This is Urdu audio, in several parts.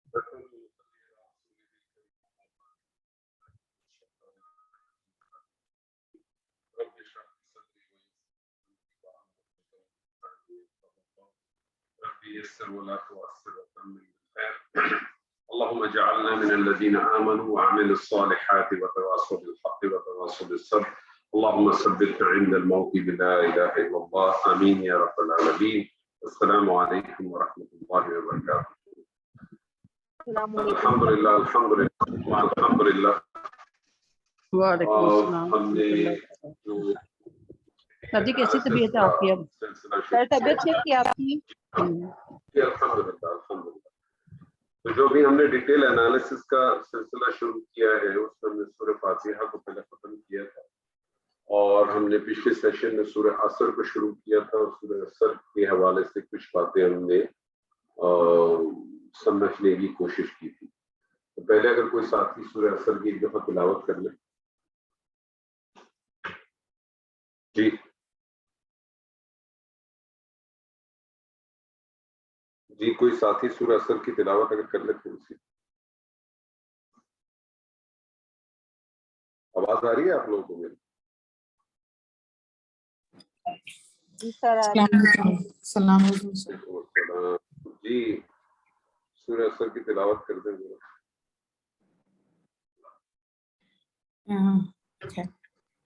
اللهم اجعلنا من الذين آمنوا وعملوا الصالحات وتواصوا بالحق وتواصوا بالصبر اللهم ثبتنا عند الموت بلا إله إلا الله آمين يا رب العالمين. السلام عليكم ورحمة الله وبركاته. الحمد لله الحمد لله الحمد لله. وعلیکم السلام. ہم نے سر جی کیسی طبیعت ہے آپ کی اب؟ سر طبیعت ٹھیک ہے آپ کی؟ الحمدللہ الحمدللہ. تو جو بھی ہم نے ڈیٹیل انالیسس کا سلسلہ شروع کیا ہے اس میں ہم نے سورہ فاتحہ کو پہلے ختم کیا تھا اور ہم نے پچھلے سیشن میں سورہ عصر کو شروع کیا تھا اور سورہ عصر کے حوالے سے کچھ باتیں ہم نے سمجھنے کی کوشش کی تھی. تو پہلے اگر کوئی ساتھی سورہ عصر کی ایک دفعہ تلاوت کر لے. جی جی کوئی ساتھی سورہ عصر کی تلاوت اگر کر لیتے اسی. آواز آ رہی ہے آپ لوگوں کو میری؟ جی سر. السلام علیکم. جی سورہ عصر کی تلاوت کر دیں گے.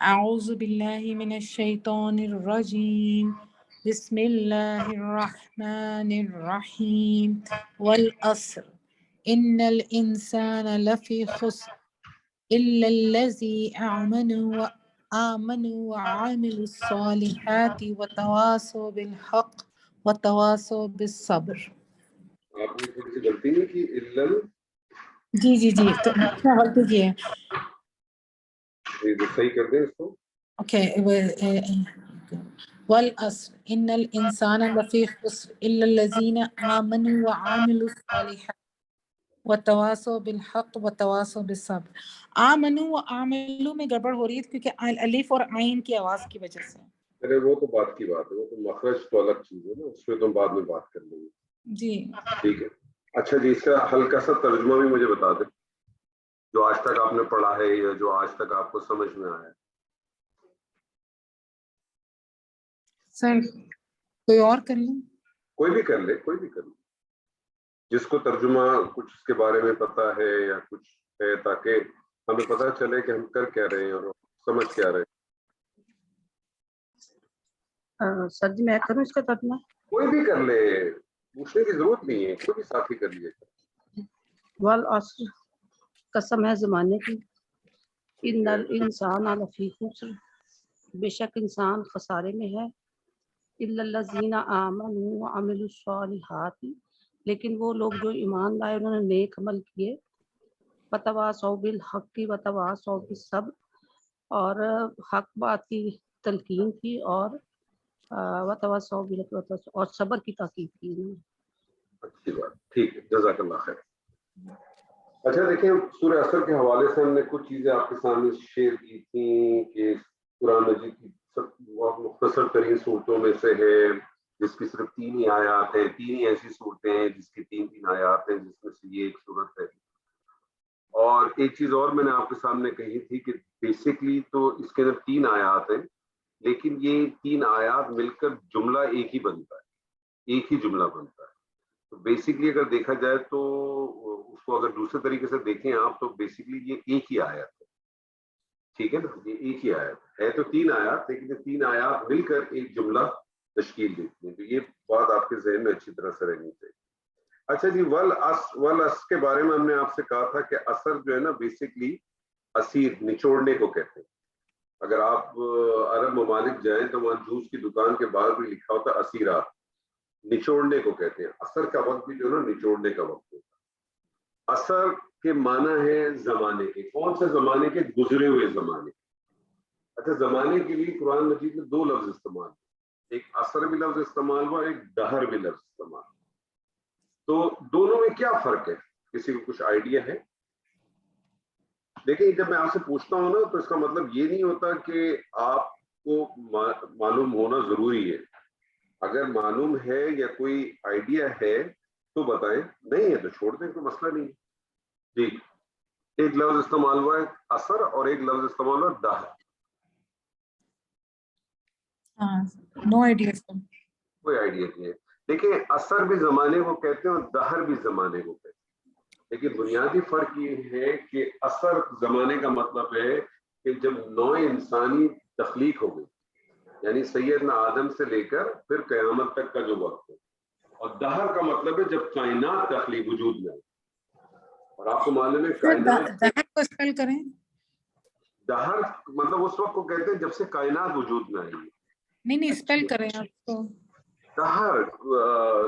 اعوذ باللہ من الشیطان الرجیم بسم اللہ الرحمن الرحیم والعصر ان الانسان لفی خسر الا الذین آمنوا وعملوا الصالحات وتواصوا بالحق وتواصوا بالصبر. آپ نے تھوڑی سی غلطی نہیں کی علل جی تو کیا غلطی کی ہے؟ صحیح کر دیں اس کو. والعصر ان الانسان لفی خسر الا الذین آمنوا وعملوا الصالحات وتواصوا بالحق وتواصوا بالصبر. آمنوا وعملوا میں گڑبڑ ہو رہی ہے کیونکہ الف اور عین کی آواز کی وجہ سے. ارے وہ تو بات کی بات ہے, وہ تو مخرج تو الگ چیز ہے نا, اس پہ تو بعد میں بات کر لیں گے. جی ٹھیک ہے. اچھا جی اس کا ہلکا سا ترجمہ بھی مجھے بتا دیں جو آج تک آپ نے پڑھا ہے یا جو آج تک آپ کو سمجھ میں آیا ہے. سر کوئی اور کر لیں؟ کوئی بھی کر لے, کوئی بھی کر لے جس کو ترجمہ کچھ اس کے بارے میں پتا ہے یا کچھ ہے, تاکہ ہمیں پتہ چلے کہ ہم کر کیا رہے ہیں اور سمجھ کیا رہے ہیں. سر جی میں کروں اس کا ترجمہ؟ کوئی بھی کر لے, پوچھنے کی ضرورت نہیں ہے, کوئی بھی ساتھی کر لیے. والعصر قسم ہے زمانے کی, ان الانسان لفی خسر بے شک انسان خسارے میں ہے, الا الذین آمنوا وعملوا الصالحات لیکن وہ لوگ جو ایمان لائے انہوں نے نیک عمل کیے, وتواصوا بالحق وتواصوا بالصبر اور حق بات کی تلقین کی اور وتواصوا بالحق اور صبر کی تاکید کی. اچھی بات, ٹھیک ہے, جزاک اللہ خیر. اچھا دیکھیں سورہ عصر کے حوالے سے ہم نے کچھ چیزیں آپ کے سامنے شیئر کی تھیں کہ قرآن مجید کی بہت مختصر ترین صورتوں میں سے ہے جس کی صرف 3 ہی آیات ہیں. 3 ہی ایسی صورتیں ہیں جس کی 3 آیات ہیں, جس میں سے یہ ایک صورت ہے. اور ایک چیز اور میں نے آپ کے سامنے کہی تھی کہ بیسکلی تو اس کے اندر 3 آیات ہیں, لیکن یہ 3 آیات مل کر جملہ ایک ہی بنتا ہے, ایک ہی جملہ بنتا ہے. تو بیسکلی اگر دیکھا جائے تو اس کو اگر دوسرے طریقے سے دیکھیں آپ تو بیسکلی یہ ایک ہی آیت ہے. ٹھیک ہے نا, یہ ایک ہی آیت ہے. تو 3 آیات, لیکن یہ 3 آیات مل کر ایک جملہ تشکیل دیتی ہیں. تو یہ بات آپ کے ذہن میں اچھی طرح سے رہنی چاہیے. اچھا جی والعصر کے بارے میں ہم نے آپ سے کہا تھا کہ عصر جو ہے نا بیسکلی اسیر, نچوڑنے کو کہتے ہیں. اگر آپ عرب ممالک جائیں تو وہاں جوس کی دکان کے باہر بھی لکھا ہوتا ہے اسیرات, نچوڑنے کو کہتے ہیں. عصر کا وقت بھی جو ہے نا نچوڑنے کا وقت ہوتا ہے. عصر کے معنی ہے زمانے کے. کون سے زمانے کے؟ گزرے ہوئے زمانے. اچھا زمانے کے لیے قرآن مجید میں 2 لفظ استعمال, ایک عصر بھی لفظ استعمال ہوا, ایک دہر بھی لفظ استعمال. تو دونوں میں کیا فرق ہے؟ کسی کو کچھ آئیڈیا ہے؟ دیکھیں جب میں آپ سے پوچھتا ہوں نا تو اس کا مطلب یہ نہیں ہوتا کہ آپ کو معلوم ہونا ضروری ہے. اگر معلوم ہے یا کوئی آئیڈیا ہے تو بتائیں نہیں ہے تو چھوڑ دیں, کوئی مسئلہ نہیں ہے. جی ایک لفظ استعمال ہوا ہے اثر اور ایک لفظ استعمال ہوا دہر. ہاں نو آئیڈیا سر. کوئی آئیڈیا نہیں ہے. دیکھیں اثر بھی زمانے کو کہتے ہیں اور دہر بھی زمانے کو کہتے ہیں, لیکن بنیادی فرق یہ ہے کہ اثر زمانے کا مطلب ہے کہ جب نوع انسانی تخلیق ہو گئی, یعنی سیدنا آدم سے لے کر پھر قیامت تک کا جو وقت ہے, اور دہر کا مطلب ہے جب کائنات تخلیق وجود میں. اور آپ کو معلوم ہے کائنات دہر کو اسپیل کریں. دہر مطلب اس وقت کو کہتے ہیں جب سے کائنات وجود میں آئی ہے. نہیں اسپیل کریں آپ کو. دہر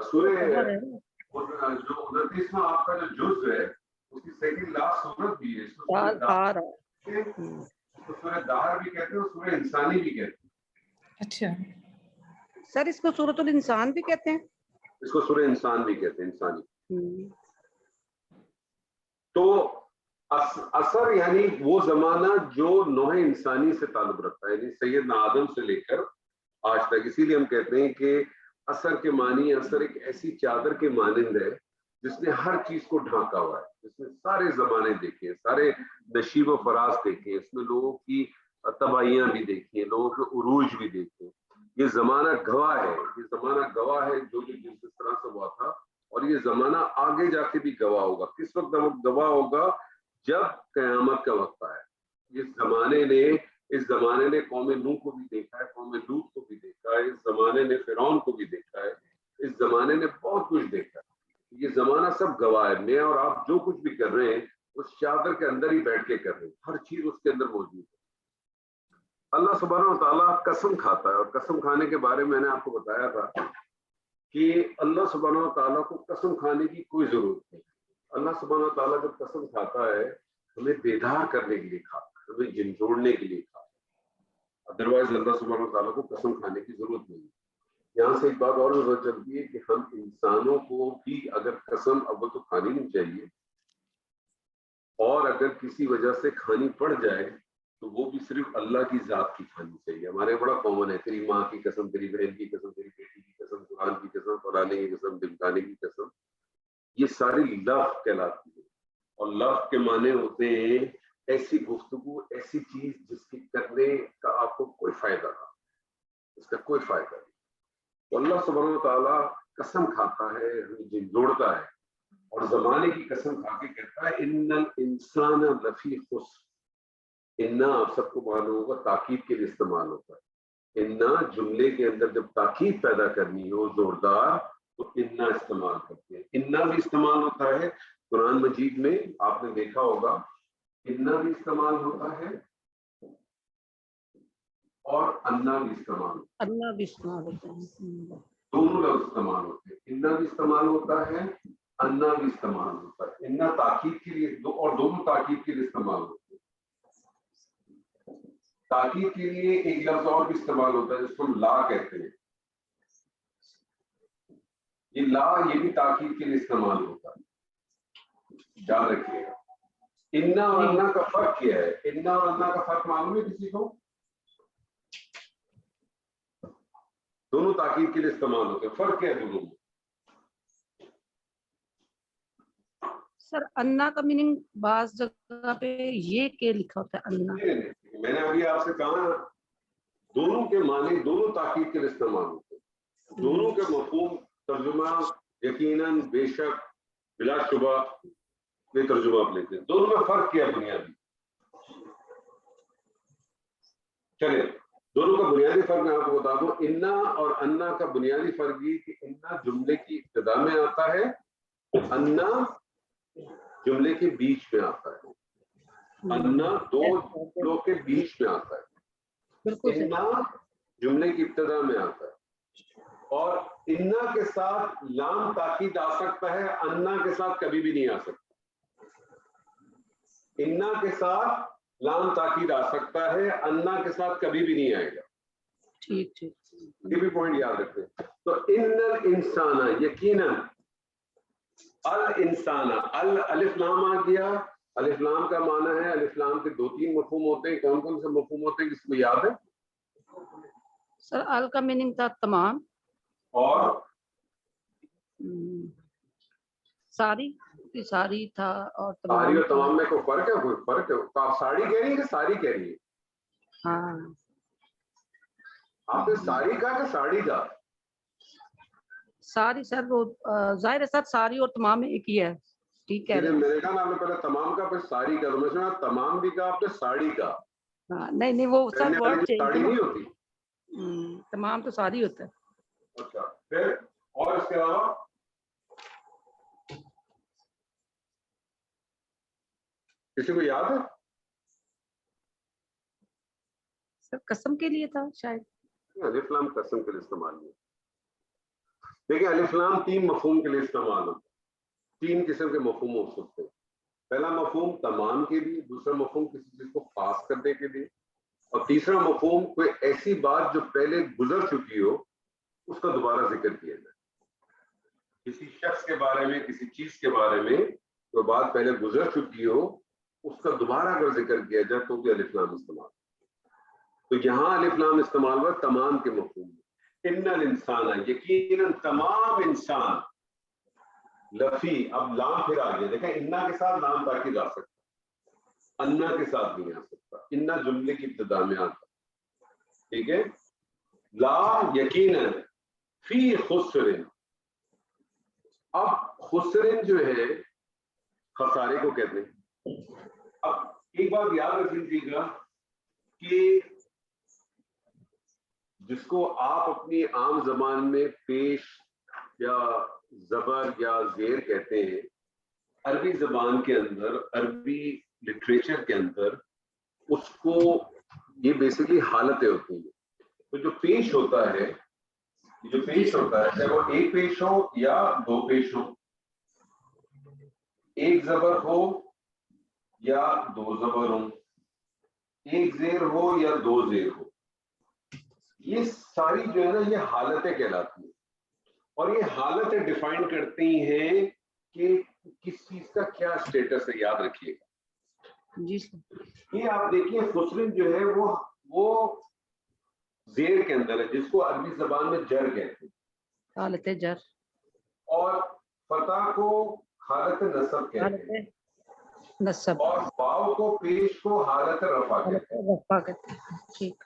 سورہ دہر ہے. جو 29واں آپ کا جو جز ہے اس کی سیکنڈ لاسٹ سورت بھی ہے, اس کو سورہ دہر ہے. اس کو سورہ دہر بھی کہتے ہیں اور سورہ انسانی بھی کہتے ہیں. اچھا سر اس کو سورۃ الانسان بھی کہتے ہیں. اس کو سورہ انسان بھی کہتے ہیں, انسانی. تو اثر یعنی وہ زمانہ جو نوع انسانی سے تعلق رکھتا ہے, یعنی سیدنا آدم سے لے کر آج تک. اسی لیے ہم کہتے ہیں کہ اثر کے معنی, اثر ایک ایسی چادر کے مانند ہے جس نے ہر چیز کو ڈھانکا ہوا ہے, جس نے سارے زمانے دیکھے, سارے نشیب و فراز دیکھے, اس میں لوگوں کی تباہیاں بھی دیکھی ہیں, لوگوں کے عروج بھی دیکھے. یہ زمانہ گواہ ہے, یہ زمانہ گواہ ہے جو جس طرح سے ہوا تھا, اور یہ زمانہ آگے جا کے بھی گواہ ہوگا. کس وقت گواہ ہوگا؟ جب قیامت کا وقت آئے. اس زمانے نے قوم نوح کو بھی دیکھا ہے, قوم لوط کو بھی دیکھا ہے, اس زمانے نے فرعون کو بھی دیکھا ہے, اس زمانے نے بہت کچھ دیکھا ہے. یہ زمانہ سب گواہ ہے. میں اور آپ جو کچھ بھی کر رہے ہیں اس چادر کے اندر ہی بیٹھ کے کر رہے ہیں, ہر چیز اس کے اندر موجود ہے. اللہ سبحانہ و تعالیٰ قسم کھاتا ہے, اور قسم کھانے کے بارے میں نے آپ کو بتایا تھا کہ اللہ سبحانہ و تعالیٰ کو قسم کھانے کی کوئی ضرورت نہیں. اللہ سبحانہ و تعالیٰ جب قسم کھاتا ہے ہمیں بیدار کرنے کے لیے کھاتا ہے, ہمیں جھنجھوڑنے کے لیے کھاتا ہے. ادروائز اللہ سبحانہ و تعالیٰ کو قسم کھانے کی ضرورت نہیں. یہاں سے ایک بات اور پتہ چلتی ہے کہ ہم انسانوں کو بھی اگر قسم اول تو کھانی نہیں چاہیے, اور اگر کسی وجہ سے کھانی پڑ جائے تو وہ بھی صرف اللہ کی ذات کی کھانی چاہیے. ہمارے بڑا کامن ہے, تیری ماں کی قسم, تیری بہن کی قسم, تیری بیٹی کی قسم, قرآن کی قسم, فلانے کی قسم, دمکانے کی قسم. یہ ساری لفظ کہلاتی ہے, اور لفظ کے معنی ہوتے ہیں ایسی گفتگو, ایسی چیز جس کی کرنے کا آپ کو کوئی فائدہ نہ, اس کا کوئی فائدہ نہیں. تو اللہ سبحانہ و تعالیٰ قسم کھاتا ہے, ہمیں جھنجھوڑتا ہے, اور زمانے کی قسم کھا کے کہتا ہے ان الانسان لفی خسر. انا آپ سب کو معلوم ہوگا تاکید کے لیے استعمال ہوتا ہے. انا جملے کے اندر جب تاکید پیدا کرنی ہو زوردار تو انا استعمال کرتے ہیں. انا بھی استعمال ہوتا ہے قرآن مجید میں, آپ نے دیکھا ہوگا انا بھی استعمال ہوتا ہے اور انا بھی استعمال ہوتا ہے. اللہ بھی استعمال ہوتا ہے. دونوں لفظ استعمال ہوتے ہیں, انا بھی استعمال ہوتا ہے, انا بھی استعمال ہوتا ہے. انا تاکید کے لیے اور دونوں تاکید کے لیے استعمال ہوتے ہیں. تاکید کے لیے ایک لفظ اور بھی استعمال ہوتا ہے جس کو لا کہتے ہیں. یہ لا, یہ بھی تاکید کے لیے استعمال ہوتا ہے, یاد رکھیے گا. انا اور انا کا فرق کیا ہے؟ انا اور انا کا فرق معلوم ہے کسی کو؟ دونوں تاکید کے لیے استعمال ہوتے ہیں, فرق کیا ہے دونوں میں؟ سر انا کا میننگ بعض جگہ پہ یہ کہ لکھا ہوتا ہے انا. میں نے ابھی آپ سے کہا دونوں کے معنی دونوں تاکید کے لیے استعمال ہوتے ہیں. دونوں کے مفہوم ترجمہ یقیناً بے شک بلا شبہ یہ ترجمہ آپ لیتے ہیں. دونوں میں فرق کیا بنیادی؟ چلے دونوں کا بنیادی فرق میں آپ کو بتا دوں. انا اور انا کا بنیادی فرق یہ کہ انا جملے کی ابتدا میں آتا ہے, انا جملے کے بیچ میں آتا ہے. انا دو جملوں کے بیچ میں آتا ہے. انا جملے کی ابتدا میں آتا ہے, اور انا کے ساتھ لام تاکید آ سکتا ہے, انا کے ساتھ کبھی بھی نہیں آ سکتا. انا کے ساتھ لام تاکید آ سکتا ہے, انا کے ساتھ کبھی بھی نہیں آئے گا. ٹھیک ٹھیک, یہ بھی پوائنٹ یاد رکھیں. تو ان الانسان یقیناً الانسان, الف لام آ گیا. الف لام کا معنی ہے, الف لام کے 2-3 مفہوم ہوتے ہیں. کون کون سے مفہوم ہوتے ہیں کس کو یاد ہے؟ سر ال کا میننگ تھا تمام, اور ساری تھا اور ساری اور تمام. تمام میں کوئی فرق ہے؟ کوئی فرق ہے؟ تو آپ ساڑی کہہ رہی ہیں کہ ساری کہہ رہی ہے؟ ہاں آپ نے ساری کہا کہ ساڑی کا؟ ساری سر وہ ظاہر ہے سر ساری اور تمام میں ایک ہی ہے. ٹھیک کہہ رہے ہیں. میں نے کہا آپ نے پہلے تمام کا پھر ساری کا، تو میں سنا تمام بھی کہا آپ نے ساڑی کا. ہاں نہیں وہ سر پہننے والی ورڈ چینج ساڑی ہے. نہیں ہوتی. تمام تو ساری ہوتا ہے. اچھا پھر اور اس کے علاوہ کسی کو یاد ہے؟ سر قسم کے لیے تھا شاید. الف لام قسم کے لیے استعمال نہیں. دیکھیں الف لام 3 مفہوم کے لیے استعمال ہوتا ہے. 3 قسم کے مفہوم ہو سکتے ہیں. پہلا مفہوم تمام کے لیے، دوسرا مفہوم کسی چیز کو خاص کرنے کے لیے، اور تیسرا مفہوم کوئی ایسی بات جو پہلے گزر چکی ہو اس کا دوبارہ ذکر کیا جائے. کسی شخص کے بارے میں، کسی چیز کے بارے میں کوئی بات پہلے گزر چکی ہو اس کا دوبارہ اگر ذکر کیا جائے تو بھی الف لام استعمال. تو یہاں الف لام استعمال ہوا تمام کے مفہوم میں. ان الانسان، یقیناً تمام انسان، لفی، اب لام پھر آ گیا. دیکھیں انا کے ساتھ لام تاکید آ سکتا، انا کے ساتھ نہیں آ سکتا. انا جملے کی ابتدا میں آتا. ٹھیک ہے. لا یقیناً فی خسر. اب خسر جو ہے خسارے کو کہتے ہیں. اب ایک بات یاد رکھ لیجیے گا کہ جس کو آپ اپنی عام زبان میں پیش یا زبر یا زیر کہتے ہیں، عربی زبان کے اندر، عربی لٹریچر کے اندر اس کو یہ بیسیکلی حالتیں ہوتی ہیں. تو جو پیش ہوتا ہے چاہے وہ ایک پیش ہو یا 2 پیش ہو، ایک زبر ہو یا 2 زبر ہو، ایک زیر ہو یا 2 زیر ہو، یہ ساری جو ہے نا یہ حالتیں کہلاتی ہیں. اور یہ حالتیں ڈیفائن کرتی ہیں کہ کس چیز کا کیا اسٹیٹس ہے. یاد رکھیے گا جی سر. یہ آپ دیکھیے خسرن جو ہے وہ زیر کے اندر ہے، جس کو عربی زبان میں جر کہتے ہیں، حالت جر. اور فتح کو حالت نصب کہتے ہیں، نصب. اور واو کو پیش کو حالت رفع کہتے ہیں. رفع کہتے ہیں. ٹھیک.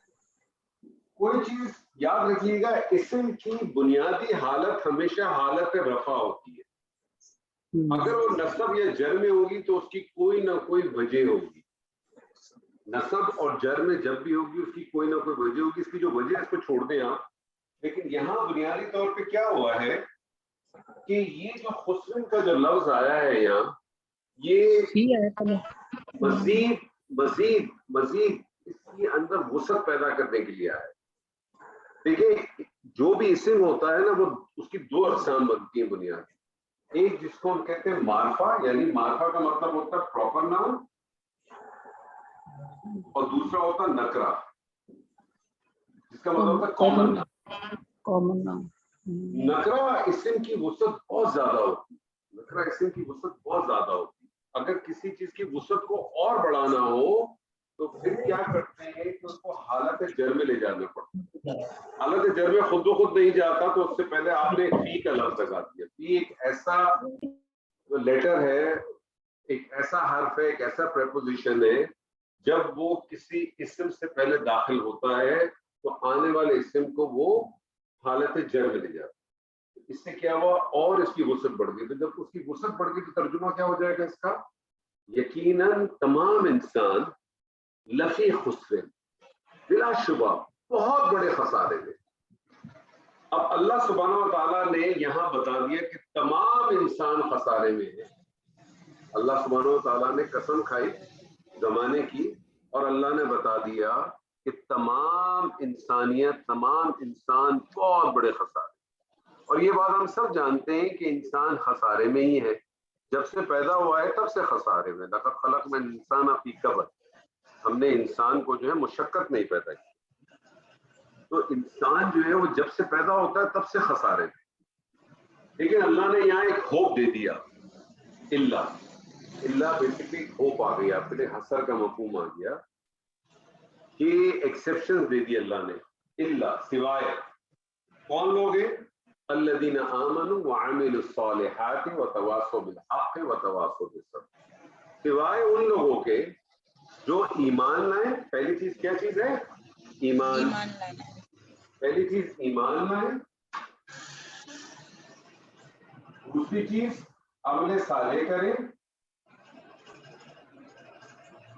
کوئی چیز یاد رکھیے گا، اسم کی بنیادی حالت ہمیشہ حالت رفع ہوتی ہے. اگر وہ نصب یا جر میں ہوگی تو اس کی کوئی نہ کوئی وجہ ہوگی. نصب اور جر میں جب بھی ہوگی اس کی کوئی نہ کوئی وجہ ہوگی. اس کی جو وجہ اس کو چھوڑ دیں آپ. لیکن یہاں بنیادی طور پہ کیا ہوا ہے کہ یہ جو خسرن کا جو لفظ آیا ہے یہاں، یہ مزید اس کے اندر وسعت پیدا کرنے کے لیے آیا ہے. دیکھیں جو بھی اسم ہوتا ہے نا وہ اس کی 2 اقسام بنتی ہیں بنیادی. ایک جس کو ہم کہتے ہیں معرفہ، یعنی معرفہ کا مطلب ہوتا ہے پراپر نام، اور دوسرا ہوتا ہے نکرہ جس کا مطلب ہوتا ہے کامن نام. کامن نام. نکرہ اسم کی وسعت بہت زیادہ ہوتی ہے. نکرہ اسم کی وسعت بہت زیادہ ہوتی ہے. اگر کسی چیز کی وسعت کو اور بڑھانا ہو تو پھر کیا کرتے ہیں کہ اس کو حالت جر میں لے جانا پڑتا ہے. حالت جر میں خود بخود نہیں جاتا تو اس سے پہلے آپ نے فی کا لفظ لگا دیا. فی ایک ایسا لیٹر ہے، ایک ایسا حرف ہے، ایک ایسا پریپوزیشن ہے جب وہ کسی اسم سے پہلے داخل ہوتا ہے تو آنے والے اسم کو وہ حالت جر میں لے جاتا ہے. اس سے کیا ہوا اور اس کی وسعت بڑھ گئی. تو جب اس کی وسعت بڑھ گئی تو ترجمہ کیا ہو جائے گا اس کا؟ یقیناً تمام انسان لفی خسر، بلا شبہ بہت بڑے خسارے میں. اب اللہ سبحانہ و تعالیٰ نے یہاں بتا دیا کہ تمام انسان خسارے میں ہے. اللہ سبحانہ و تعالیٰ نے قسم کھائی زمانے کی اور اللہ نے بتا دیا کہ تمام انسانیت، تمام انسان بہت بڑے خسارے. اور یہ بات ہم سب جانتے ہیں کہ انسان خسارے میں ہی ہے. جب سے پیدا ہوا ہے تب سے خسارے میں. لقد خلقنا الانسان فی کبد. ہم نے انسان کو جو ہے مشقت نہیں پیدا کی. تو انسان جو ہے وہ جب سے پیدا ہوتا ہے تب سے خسارے میں. لیکن اللہ نے یہاں ایک ہوپ دے دیا. اللہ بیسیکلی ہوپ آ گئی آپ کے لیے، حسر کا مفہوم آ گیا کہ ایکسیپشن دے دی اللہ نے. اللہ سوائے کون لوگ ہیں؟ الذین آمنوا وعملوا الصالحات وتواصوا بالحق وتواصوا بالصبر، سوائے ان لوگوں کے جو ایمان لائیں. پہلی چیز کیا چیز ہے؟ ایمان. پہلی چیز ایمان لائیں، دوسری چیز عمل صالح کریں،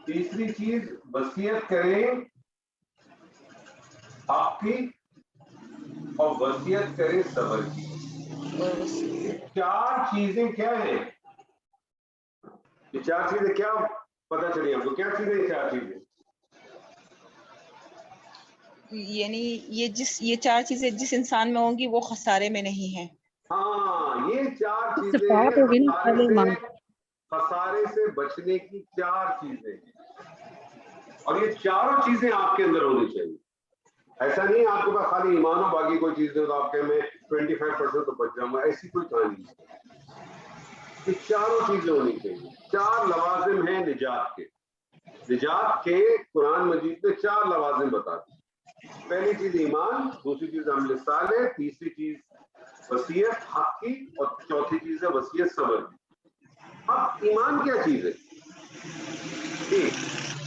تیسری چیز وصیت کریں حق کی، اور وصیت کریں صبر کی. چار چیزیں کیا ہیں؟ یہ چار چیزیں کیا پتہ چلی آپ کو؟ کیا چیزیں یہ چار چیزیں؟ یعنی یہ چار چیزیں جس انسان میں ہوں گی وہ خسارے میں نہیں ہے. ہاں، یہ چار چیزیں صفات ہوگی نا پہلے ایمان. خسارے سے بچنے کی چار چیزیں ہیں، اور یہ چاروں چیزیں آپ کے اندر ہونی چاہیے. ایسا نہیں آپ کے پاس خالی ایمان ہو باقی کوئی چیز ہو تو آپ کے میں 25% تو بچ جاؤں گا، ایسی کوئی کہانی نہیں. یہ چاروں چیزیں ہونی چاہیے. چار لوازم ہیں نجات کے. نجات کے قرآن مجید نے چار لوازم بتا دی. پہلی چیز ایمان، دوسری چیز عمل صالح، تیسری چیز وصیت حق کی، اور چوتھی چیز ہے وصیت صبر کی. اب ایمان کیا چیز ہے؟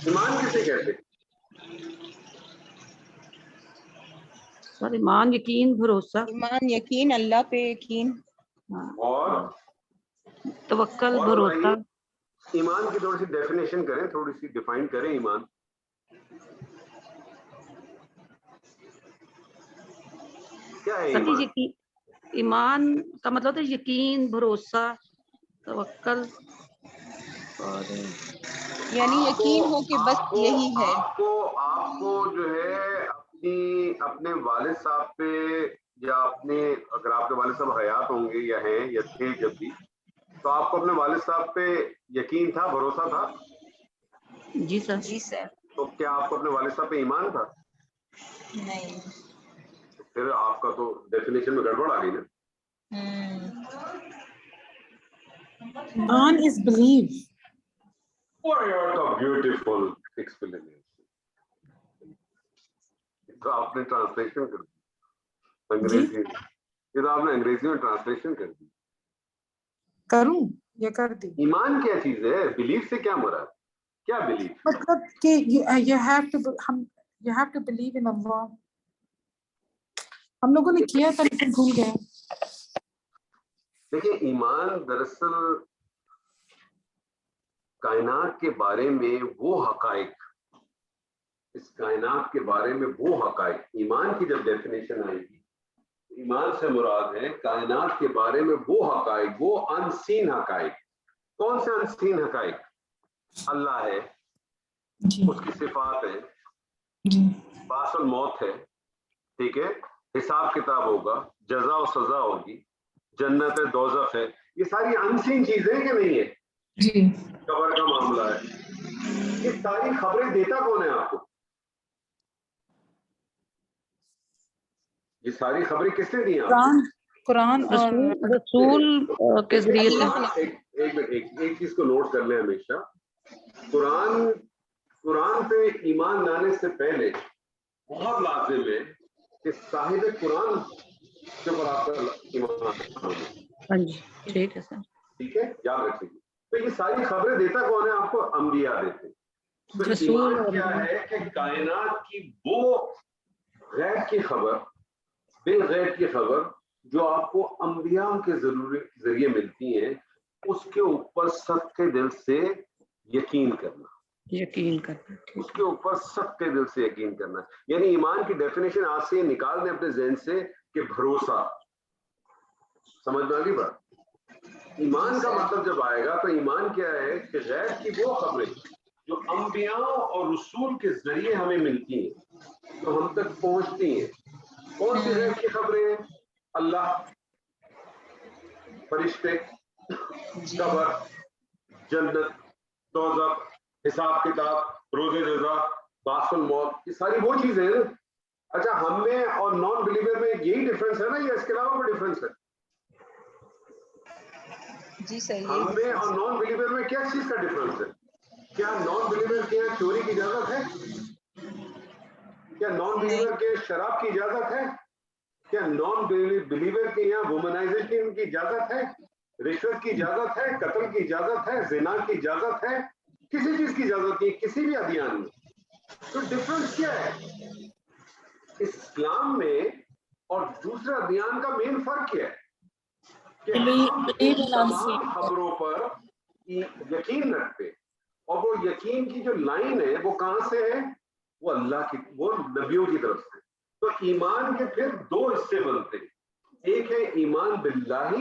ایمان کسے کہتے ہیں؟ سر ایمان یقین بھروسہ، ایمان یقین، اللہ پہ یقین، اور توکل اور بھروسہ. بتائیے، ایمان کی تھوڑی سی ڈیفینیشن کریں، تھوڑی سی ڈیفائن کریں ایمان. کیا ہے سر ایمان؟ یقین، ایمان کا مطلب ہوتا ہے یقین بھروسہ توکل، اور یعنی یقین ہو کہ بس یہی ہے. آپ کو جو ہے اپنے والد صاحب پہ، یا اپنے، اگر آپ کے والد صاحب حیات ہوں گے یا ہیں یا تھے جب بھی، تو آپ کو اپنے والد صاحب پہ یقین تھا، بھروسہ تھا؟ جی سر. جی سر. تو کیا آپ کو اپنے والد صاحب پہ ایمان تھا؟ نہیں. پھر آپ کا تو ڈیفینیشن میں گڑبڑ آ گئی نا. ایمان is belief. What a beautiful explanation. تو آپ نے ٹرانسلیشن کر دی انگریزی، یہ تو آپ نے انگریزی میں ٹرانسلیشن کر دی. کروں یا کر دی؟ ایمان کیا چیز ہے؟ بلیف سے کیا مراد؟ کیا بلیف؟ مطلب کہ you have to believe in Allah. ہم لوگوں نے کیا تھا لیکن بھول گئے. دیکھیں، ایمان دراصل کائنات کے بارے میں وہ حقائق، اس کائنات کے بارے میں وہ حقائق، ایمان کی جب ڈیفینیشن آئے گی، ایمان سے مراد ہے کائنات کے بارے میں وہ حقائق، وہ انسین حقائق. کون سے انسین حقائق؟ اللہ ہے، اس کی صفات ہے، بعث الموت ہے، ٹھیک ہے، حساب کتاب ہوگا، جزا و سزا ہوگی، جنت ہے، دوزخ ہے. یہ ساری انسین چیزیں کہ نہیں ہے؟ قبر کا معاملہ ہے. یہ ساری خبریں دیتا کون ہے آپ کو؟ یہ ساری خبریں کس نے دی آپ کو؟ قرآن اور رسول کے ذریعے سے. ایک چیز کو نوٹ کر لیں ہمیشہ، قرآن پہ ایمان لانے سے پہلے بہت لازم ہے کہ صاحب قرآن کے اوپر آپ کا ایمان ہو. ہاں جی ٹھیک ہے سر. ٹھیک ہے، یاد رکھیے. تو یہ ساری خبریں دیتا کون ہے آپ کو؟ انبیاء دیتے. تو رسول ایمان کیا ہے کہ کائنات کی وہ غیب کی خبر، بالغیب کی خبر جو آپ کو انبیاء کے ذریعے ملتی ہیں، اس کے اوپر سچے دل سے یقین کرنا. اس کے اوپر سچے دل سے یقین کرنا. یعنی ایمان کی ڈیفینیشن آج سے نکال دیں اپنے ذہن سے کہ بھروسہ. سمجھ میں آ گئی بات؟ ایمان کا مطلب جب آئے گا تو ایمان کیا ہے کہ غیب کی وہ خبریں جو انبیاء اور رسول کے ذریعے ہمیں ملتی ہیں، جو ہم تک پہنچتی ہیں. کون سی غیب کی خبریں ہیں؟ اللہ، فرشتے، قبر، جنت، دوزخ، حساب کتاب، روز جزا، بعث الموت، یہ ساری وہ چیزیں ہیں. اچھا، ہم میں اور نان بلیور میں یہی ڈفرینس ہے نا، یا اس کے علاوہ کوئی ڈفرینس ہے؟ جی صحیح. ہم میں اور نان بلیور میں کیا چیز کا ڈفرینس ہے؟ کیا نان بلیور کے یہاں چوری کی اجازت ہے؟ کیا نان بلیور کے شراب کی اجازت ہے؟ کیا نان بلیور کے یہاں وومنائزیشن کی اجازت ہے, رشوت کی اجازت ہے, قتل کی اجازت ہے, زنا کی اجازت ہے؟ کسی چیز کی اجازت نہیں کسی بھی ادیان میں. تو ڈفرنس کیا ہے اسلام میں اور دوسرے ادیان کا؟ مین فرق کیا ہے کہ ہم ان تمام خبروں پر یقین رکھتے, اور وہ یقین کی جو لائن ہے وہ کہاں سے ہے؟ وہ اللہ کی, وہ نبیوں کی طرف سے. تو ایمان کے پھر دو حصے بنتے ہیں, ایک ہے ایمان باللہ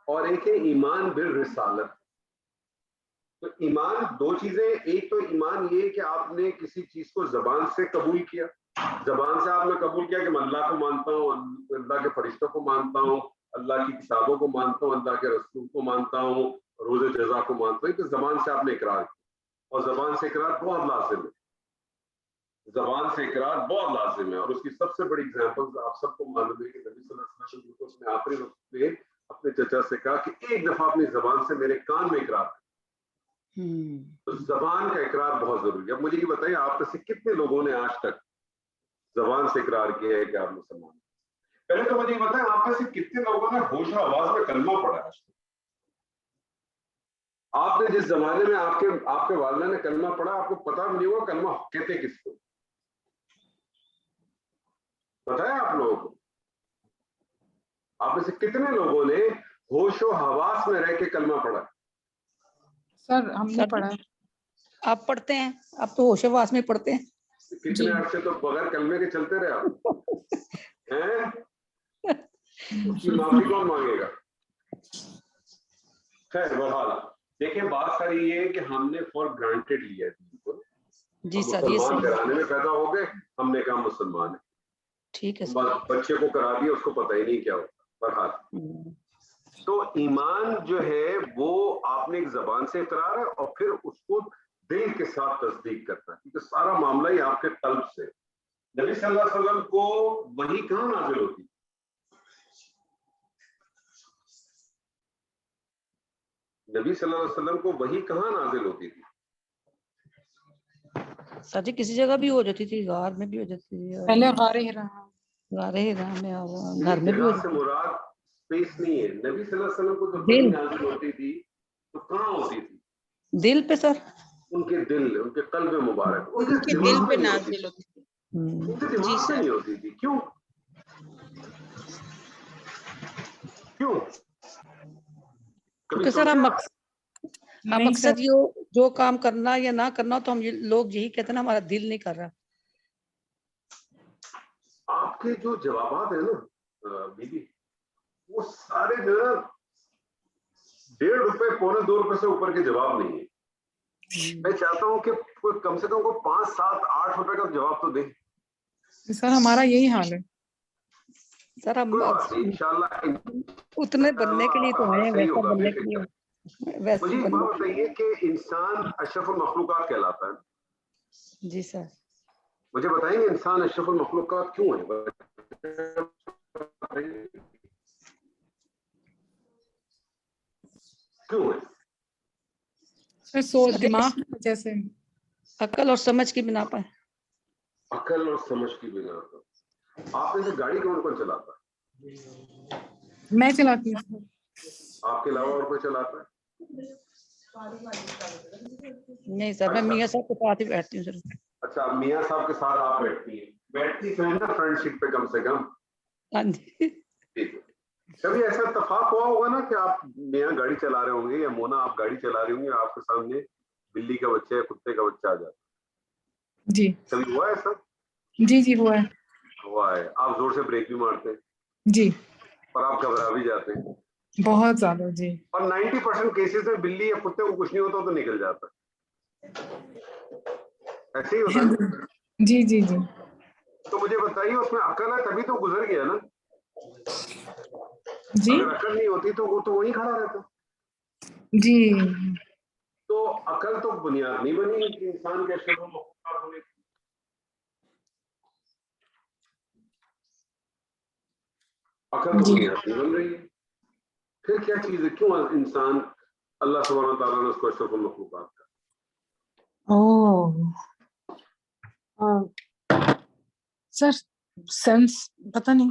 اور ایک ہے ایمان بالرسالت. تو ایمان دو چیزیں, ایک تو ایمان یہ کہ آپ نے کسی چیز کو زبان سے قبول کیا, زبان سے آپ نے قبول کیا کہ میں اللہ کو مانتا ہوں, اللہ کے فرشتوں کو مانتا ہوں, اللہ کی کتابوں کو مانتا ہوں, اللہ کے رسول کو مانتا ہوں, روز جزا کو مانتا ہوں. کہ زبان سے آپ نے اقرار کیا, اور زبان سے اقرار بہت لازم ہے, زبان سے اقرار بہت لازم ہے. اور اس کی سب سے بڑی اگزامپل آپ سب کو معلوم ہے کہ نبی صلی اللہ علیہ وسلم کو اس نے آخری وقت میں اپنے چچا سے کہا کہ ایک دفعہ اپنی زبان سے میرے کان میں اقرار کر. تو زبان کا اقرار بہت ضروری ہے. اب مجھے یہ بتائیے آپ میں سے کتنے لوگوں نے آج تک زبان سے اقرار کیا ہے کہ آپ مسلمان ہیں؟ پہلے تو مجھے یہ بتائیں آپ میں سے کتنے لوگوں نے ہوش و آواز میں کلمہ پڑھا ہے؟ آپ نے جس زمانے میں آپ کے والدہ نے کلمہ پڑھا, آپ کو پتا بھی نہیں ہوا کلمہ کہتے کس کو؟ بتایا آپ لوگوں کو؟ آپ میں سے کتنے لوگوں نے ہوش و حواس میں رہ کے کلمہ پڑھا؟ سر ہم نے پڑھا ہے. آپ پڑھتے ہیں, آپ تو ہوش و حواس میں پڑھتے ہیں. کتنے عرصے تو بغیر کلمے کے چلتے رہے آپ ہیں؟ اس کی معافی کون مانگے گا؟ خیر بہرحال دیکھیں, بات ساری یہ ہے کہ ہم نے فار گرانٹیڈ لیا ہے, جی سر, یہ مسلمان صحیح گھرانے میں پیدا ہو گئے, ہم نے کہا مسلمان ہے, ٹھیک ہے سر. بچے کو کرا دیا, اس کو پتہ ہی نہیں کیا ہوتا. بہرحال تو ایمان جو ہے وہ آپ نے ایک زبان سے اقرار ہے, اور پھر اس کو دل کے ساتھ تصدیق کرتا ہے, کیونکہ سارا معاملہ ہی آپ کے قلب سے. نبی صلی اللہ علیہ وسلم کو وحی کہاں نازل ہوتی؟ نبی صلی اللہ علیہ وسلم کو وحی کہاں نازل ہوتی تھی؟ سر جی کسی جگہ بھی ہو جاتی تھی, غار میں بھی ہو جاتی تھی, پہلے غار ہرا. غار ہرا میں, گھر میں بھی ہو سے جاتی مراد اسپیس نہیں ہے. نبی صلی اللہ علیہ وسلم کو جب دل. وحی نازل ہوتی تھی تو کہاں ہوتی تھی؟ دل پہ سر, ان کے دل, ان کے قلب مبارک, ان ان کے کے دل دماغ پہ میں نہیں ہوتی نازل تھی. ہوتی تھی. ان کے جی دماغ میں سر. نہیں ہوتی تھی. کیوں؟ کیوں؟ کبھی کیونکہ سر ہم نہیں مقصد یہ جو کام کرنا یا نہ کرنا تو ہم لوگ یہی کہتے ہیں نا ہمارا دل نہیں کر رہا. آپ کے جو جوابات ہیں نا بی بی, وہ سارے جو ہے ₹1.5 پونے ₹2 سے اوپر کے جواب نہیں ہیں. میں چاہتا ہوں کہ کوئی کم سے کم 5, 7, 8 روپے کا جواب تو دے. سر ہمارا یہی حال ہے. سر ہم کوئی بات نہیں, انشاءاللہ اتنے بننے کے لیے تو آئے ہیں, صحیح ویسا ہوگا, بے بننے کے فکر. لیے ویسے مجھے ایک بننے. بات بتائیے کہ انسان اشرف المخلوقات کہلاتا ہے. جی سر. مجھے بتائیں گے انسان اشرف المخلوقات کیوں ہے؟ کیوں ہے؟ سر سوچ دماغ کی وجہ سے. عقل اور سمجھ کی بنا پر. عقل اور سمجھ کی بنا پر. آپ میں سے گاڑی کون کون چلاتا ہے؟ میں چلاتی ہوں. آپ کے علاوہ اور کوئی چلاتا ہے؟ نہیں سر, میں میاں صاحب کے ساتھ ہی بیٹھتی ہوں سر. اچھا, میاں صاحب کے ساتھ آپ بیٹھتی ہیں, بیٹھتی تو ہے نا فرینڈ شپ پہ کم سے کم. ہاں جی. ٹھیک ہے. کبھی ایسا اتفاق ہوا ہوگا نا کہ آپ میاں گاڑی چلا رہے ہوں گے, یا مونا آپ گاڑی چلا رہی ہوں گے, آپ کے سامنے بلی کا بچہ یا کتے کا بچہ آ جاتا ہے؟ جی کبھی ہوا ہے ایسا؟ جی ہوا ہے. ہوا ہے. آپ زور سے بریک بھی مارتے ہیں, جی اور آپ گھبرا بھی جاتے ہیں, بہت زیادہ. جی. اور 90% کیسز میں بلی یا کتے کو کچھ نہیں ہوتا تو نکل جاتا. ایسے ہی ہوتا ہے نا؟ جی. تو مجھے بتائیے اس میں عقل ہے تبھی تو گزر گیا نا. جی اگر عقل نہیں ہوتی تو وہ تو وہیں کھڑا رہتا. جی. تو عقل تو بنیاد نہیں بنی کہ انسان کے اشرف المخلوقات ہونے کی. عقل تو بنیاد نہیں بن رہی ہے. پھر کیا چیز ہے, کیوں انسان اللہ سبحانہ تعالیٰ نے اس کو اشرف المخلوقات کا؟ سر سینس پتہ نہیں.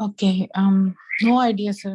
اوکے نو آئیڈیا سر.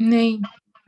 نہیں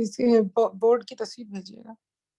اس بورڈ کی تصویر بھیجیے گا.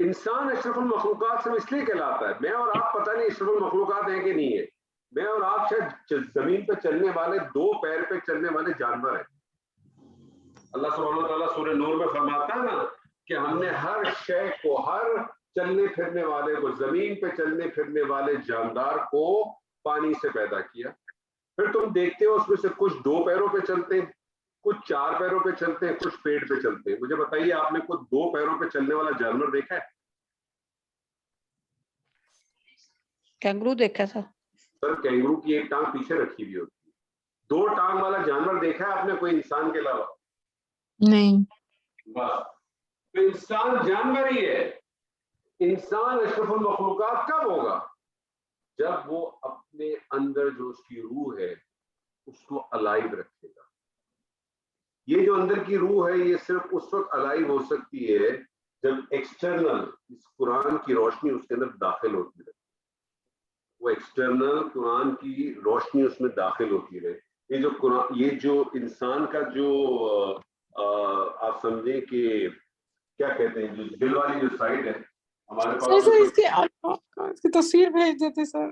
انسان اشرف المخلوقات سے اس لیے کہلاتا ہے. میں اور آپ پتہ نہیں اشرف المخلوقات ہیں کہ نہیں ہے. میں اور آپ شاید زمین پہ چلنے والے 2 پیر پہ چلنے والے جانور ہیں. اللہ سبحانہ و تعالیٰ سورہ نور میں فرماتا ہے نا کہ ہم نے ہر شے کو, ہر چلنے پھرنے والے کو, زمین پہ چلنے پھرنے والے جاندار کو پانی سے پیدا کیا. پھر تم دیکھتے ہو اس میں سے کچھ 2 پیروں پہ چلتے ہیں, کچھ 4 پیروں پہ چلتے ہیں, کچھ پیٹ پہ چلتے ہیں. مجھے بتائیے آپ نے کوئی 2 پیروں پہ چلنے والا جانور دیکھا ہے؟ کینگرو دیکھا تھا سر کینگرو کی ایک ٹانگ پیچھے رکھی ہوئی ہوتی ہے. 2 ٹانگ والا جانور دیکھا ہے آپ نے کوئی انسان کے علاوہ؟ نہیں. بس تو انسان جانور ہی ہے. انسان اشرف المخلوقات کب ہوگا؟ جب وہ اپنے اندر جو اس کی روح ہے اس کو الائیو رکھے گا. یہ جو اندر کی روح ہے یہ صرف اس وقت الائیو ہو سکتی ہے جب ایکسٹرنل اس قرآن کی روشنی اس کے اندر داخل ہوتی رہے. وہ ایکسٹرنل قرآن کی روشنی اس میں داخل ہوتی رہے. یہ جو قرآن, یہ جو انسان کا جو آپ سمجھیں کہ کیا کہتے ہیں, جو دل والی جو سائڈ ہے ہمارے پاس, اس کی تصویر بھیج دیتے سر.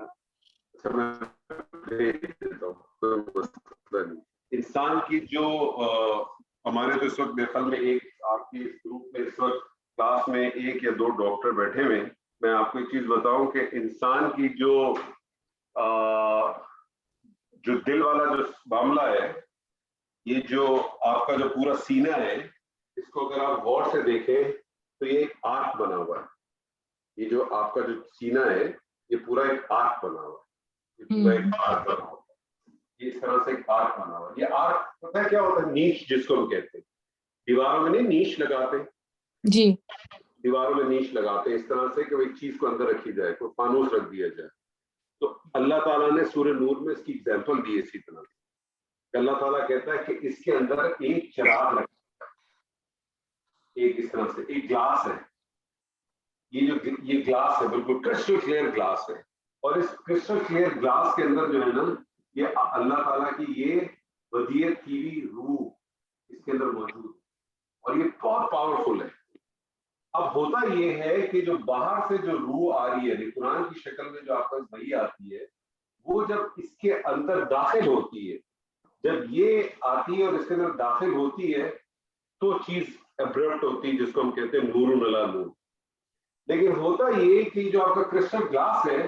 انسان کی جو ہمارے تو اس وقت میرے خیال میں ایک آپ کی گروپ میں اس وقت کلاس میں 1 یا 2 ڈاکٹر بیٹھے ہوئے. میں آپ کو ایک چیز بتاؤں کہ انسان کی جو دل والا جو معاملہ ہے, یہ جو آپ کا جو پورا سینہ ہے, اس کو اگر آپ غور سے دیکھیں تو یہ ایک آرک بنا ہوا ہے. یہ جو آپ کا جو سینہ ہے یہ پورا ایک آرک بنا ہوا ہے. یہ پورا ایک آرک بنا ہوا ہے. یہ اس طرح سے ایک آرک بنا ہوا ہے. یہ آرک پتہ ہے کیا ہوتا ہے؟ نیش جس کو ہم کہتے ہیں. دیواروں میں نہیں نیش لگاتے جی, دیواروں میں نیش لگاتے ہیں اس طرح سے کہ وہ ایک چیز کو اندر رکھی جائے, کوئی فانوس رکھ دیا جائے. تو اللہ تعالیٰ نے سورہ نور میں اس کی ایگزامپل دی اسی طرح سے. اللہ تعالیٰ کہتا ہے کہ اس کے اندر ایک چراغ رکھا ہے, ایک اس طرح سے ایک گلاس ہے. یہ گلاس ہے, بالکل کرسٹل کلیئر گلاس ہے. اور اس کرسٹل کلیئر گلاس کے اندر جو ہے نا, یہ اللہ تعالیٰ کی یہ ودیعت کی ہوئی روح اس کے اندر موجود ہے, اور یہ بہت پاورفل ہے. اب ہوتا یہ ہے کہ جو باہر سے جو روح آ رہی ہے قرآن کی شکل میں جو آپ کو وحی آتی ہے, وہ جب اس کے اندر داخل ہوتی ہے, جب یہ آتی ہے اور اس کے اندر داخل ہوتی ہے تو چیز ابرپٹ ہوتی ہے جس کو ہم کہتے ہیں نور علی نور. لیکن ہوتا یہ کہ جو آپ کا کرسٹل گلاس ہے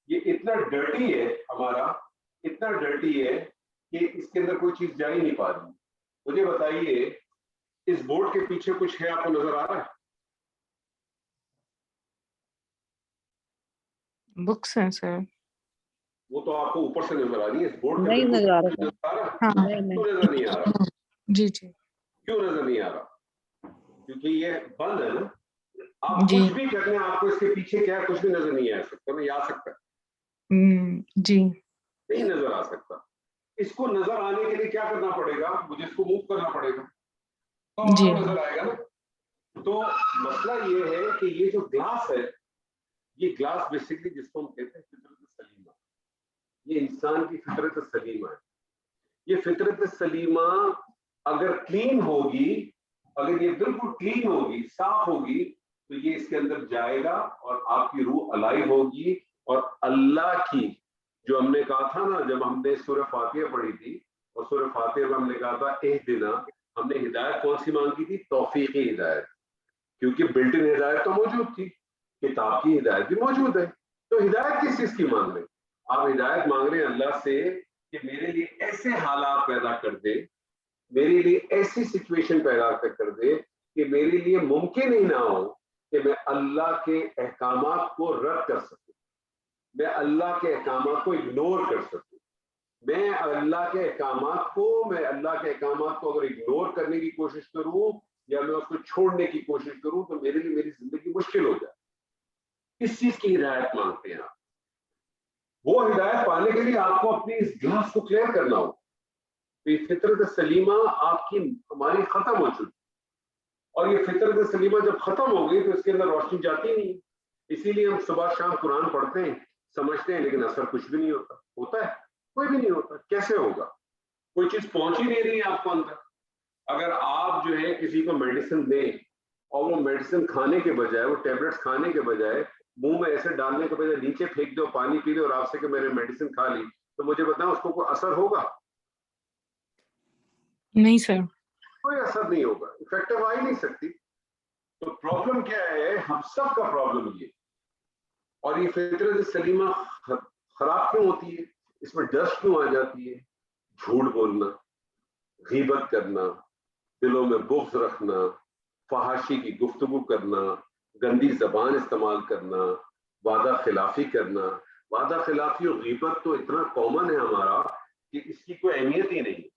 یہ اتنا ڈرٹی ہے, ہمارا اتنا ڈرٹی ہے کہ اس کے اندر کوئی چیز جا ہی نہیں پا رہی. مجھے بتائیے اس بورڈ کے پیچھے کچھ ہے, آپ کو نظر آ رہا ہے؟ بکس ہیں سر. وہ تو آپ کو اوپر سے نظر آ رہی ہے, اس بورڈ نہیں نظر آ رہا. ہاں کیوں نظر نہیں آ رہا؟ جی جی کیوں نظر نہیں آ رہا؟ کیونکہ یہ بند ہے نا. آپ جی کچھ بھی کر لیں آپ کو اس کے پیچھے کیا ہے کچھ بھی نظر نہیں آ سکتا. نہیں آ سکتا, جی نہیں نظر آ سکتا. اس کو نظر آنے کے لیے کیا کرنا پڑے گا؟ مجھے اس کو موو کرنا پڑے گا تو آپ جی کو نظر آئے گا نا. تو مسئلہ یہ ہے کہ یہ جو گلاس ہے, یہ گلاس بیسکلی جس کو ہم کہتے ہیں فطرت سلیمہ, یہ انسان کی فطرت سلیمہ ہے. یہ فطرت سلیمہ اگر کلین ہوگی, اگر یہ بالکل کلین ہوگی, صاف ہوگی, تو یہ اس کے اندر جائے گا اور آپ کی روح الائیو ہوگی. اور اللہ کی جو ہم نے کہا تھا نا جب ہم نے سورہ فاتحہ پڑھی تھی, اور سورہ فاتحہ میں ہم نے کہا تھا اہدنا, ہم نے ہدایت کون سی مانگی تھی؟ توفیقی ہدایت, کیونکہ بلٹ ان ہدایت تو موجود تھی, کتاب کی ہدایت بھی موجود ہے. تو ہدایت کس چیز کی مانگ رہے ہیں آپ؟ ہدایت مانگ رہے ہیں اللہ سے کہ میرے لیے ایسے حالات پیدا کر دے, میرے لیے ایسی سچویشن پیدا کر دے کہ میرے لیے ممکن ہی نہ ہو کہ میں اللہ کے احکامات کو رد کر سکوں, میں اللہ کے احکامات کو اگنور کر سکوں. میں اللہ کے احکامات کو اگر اگنور کرنے کی کوشش کروں یا میں اس کو چھوڑنے کی کوشش کروں تو میرے لیے میری زندگی مشکل ہو جائے. اس چیز کی ہدایت مانگتے ہیں آپ. وہ ہدایت پانے کے لیے آپ کو اپنی اس گلاس کو کلیئر کرنا ہو. تو یہ فطرت سلیمہ آپ کی ہماری ختم ہو چکی, اور یہ فطرت سلیمہ جب ختم ہو گئی تو اس کے اندر روشنی جاتی نہیں. اسی لیے ہم صبح شام قرآن پڑھتے ہیں, سمجھتے ہیں, لیکن اثر کچھ بھی نہیں ہوتا. ہوتا ہے؟ کوئی بھی نہیں ہوتا. کیسے ہوگا؟ کوئی چیز پہنچ ہی نہیں رہی ہے آپ کو اندر. اگر آپ جو ہے کسی کو میڈیسن دیں اور وہ میڈیسن کھانے کے بجائے, وہ ٹیبلٹس کھانے کے بجائے منہ میں ایسے ڈالنے کے بجائے نیچے پھینک دو, پانی پی لو, اور آپ سے کہ میں نے میڈیسن کھا لی, تو مجھے بتائیں اس کو کوئی اثر ہوگا؟ نہیں سر, کوئی اثر نہیں ہوگا, افیکٹو آ ہی نہیں سکتی. تو پرابلم کیا ہے, ہم سب کا پرابلم یہ, اور یہ فطرت سلیمہ خراب کیوں ہوتی ہے, اس میں ڈسٹ کیوں آ جاتی ہے؟ جھوٹ بولنا, غیبت کرنا, دلوں میں بغض رکھنا, فحاشی کی گفتگو کرنا, گندی زبان استعمال کرنا, وعدہ خلافی کرنا. وعدہ خلافی اور غیبت تو اتنا کامن ہے ہمارا کہ اس کی کوئی اہمیت ہی نہیں.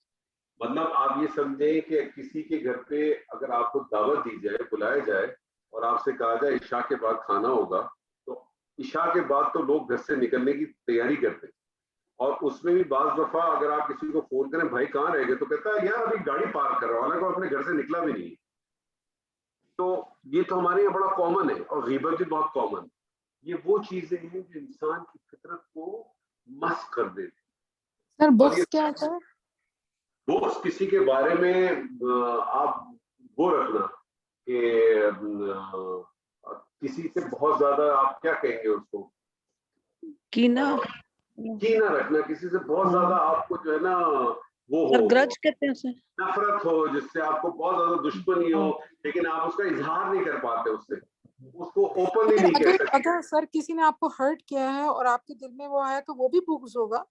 مطلب آپ یہ سمجھیں کہ کسی کے گھر پہ اگر آپ کو دعوت دی جائے, بلایا جائے, اور آپ سے کہا جائے عشاء کے بعد کھانا ہوگا, تو عشاء کے بعد تو لوگ گھر سے نکلنے کی تیاری کرتے ہیں, اور اس میں بھی بعض دفعہ اگر آپ کسی کو فون کریں بھائی کہاں رہ گئے, تو کہتا ہے یار ابھی گاڑی پارک کر رہا ہوں, حالانکہ اپنے گھر سے نکلا بھی نہیں. تو یہ تو ہمارے یہاں بڑا کامن ہے, اور غیبت بھی بہت کامن. یہ وہ چیزیں ہیں جو انسان کی فطرت کو مسخ کر دیتی. سر بغض کیا ہوتا ہے؟ بغض کسی کے بارے میں آپ وہ رکھنا کہ کسی سے بہت زیادہ آپ کیا کہیں گے اس کو, کینہ رکھنا, کسی سے بہت زیادہ آپ کو جو ہے نا وہ ہو, گرج کہتے ہیں اسے, نفرت ہو, جس سے آپ کو بہت زیادہ دشمنی ہو, لیکن آپ اس کا اظہار نہیں کر پاتے, اس کو اوپنلی نہیں کہہ سکتے. اگر سر کسی نے آپ کو ہرٹ کیا ہے اور آپ کے دل میں وہ آیا تو وہ بھی بغض ہوگا.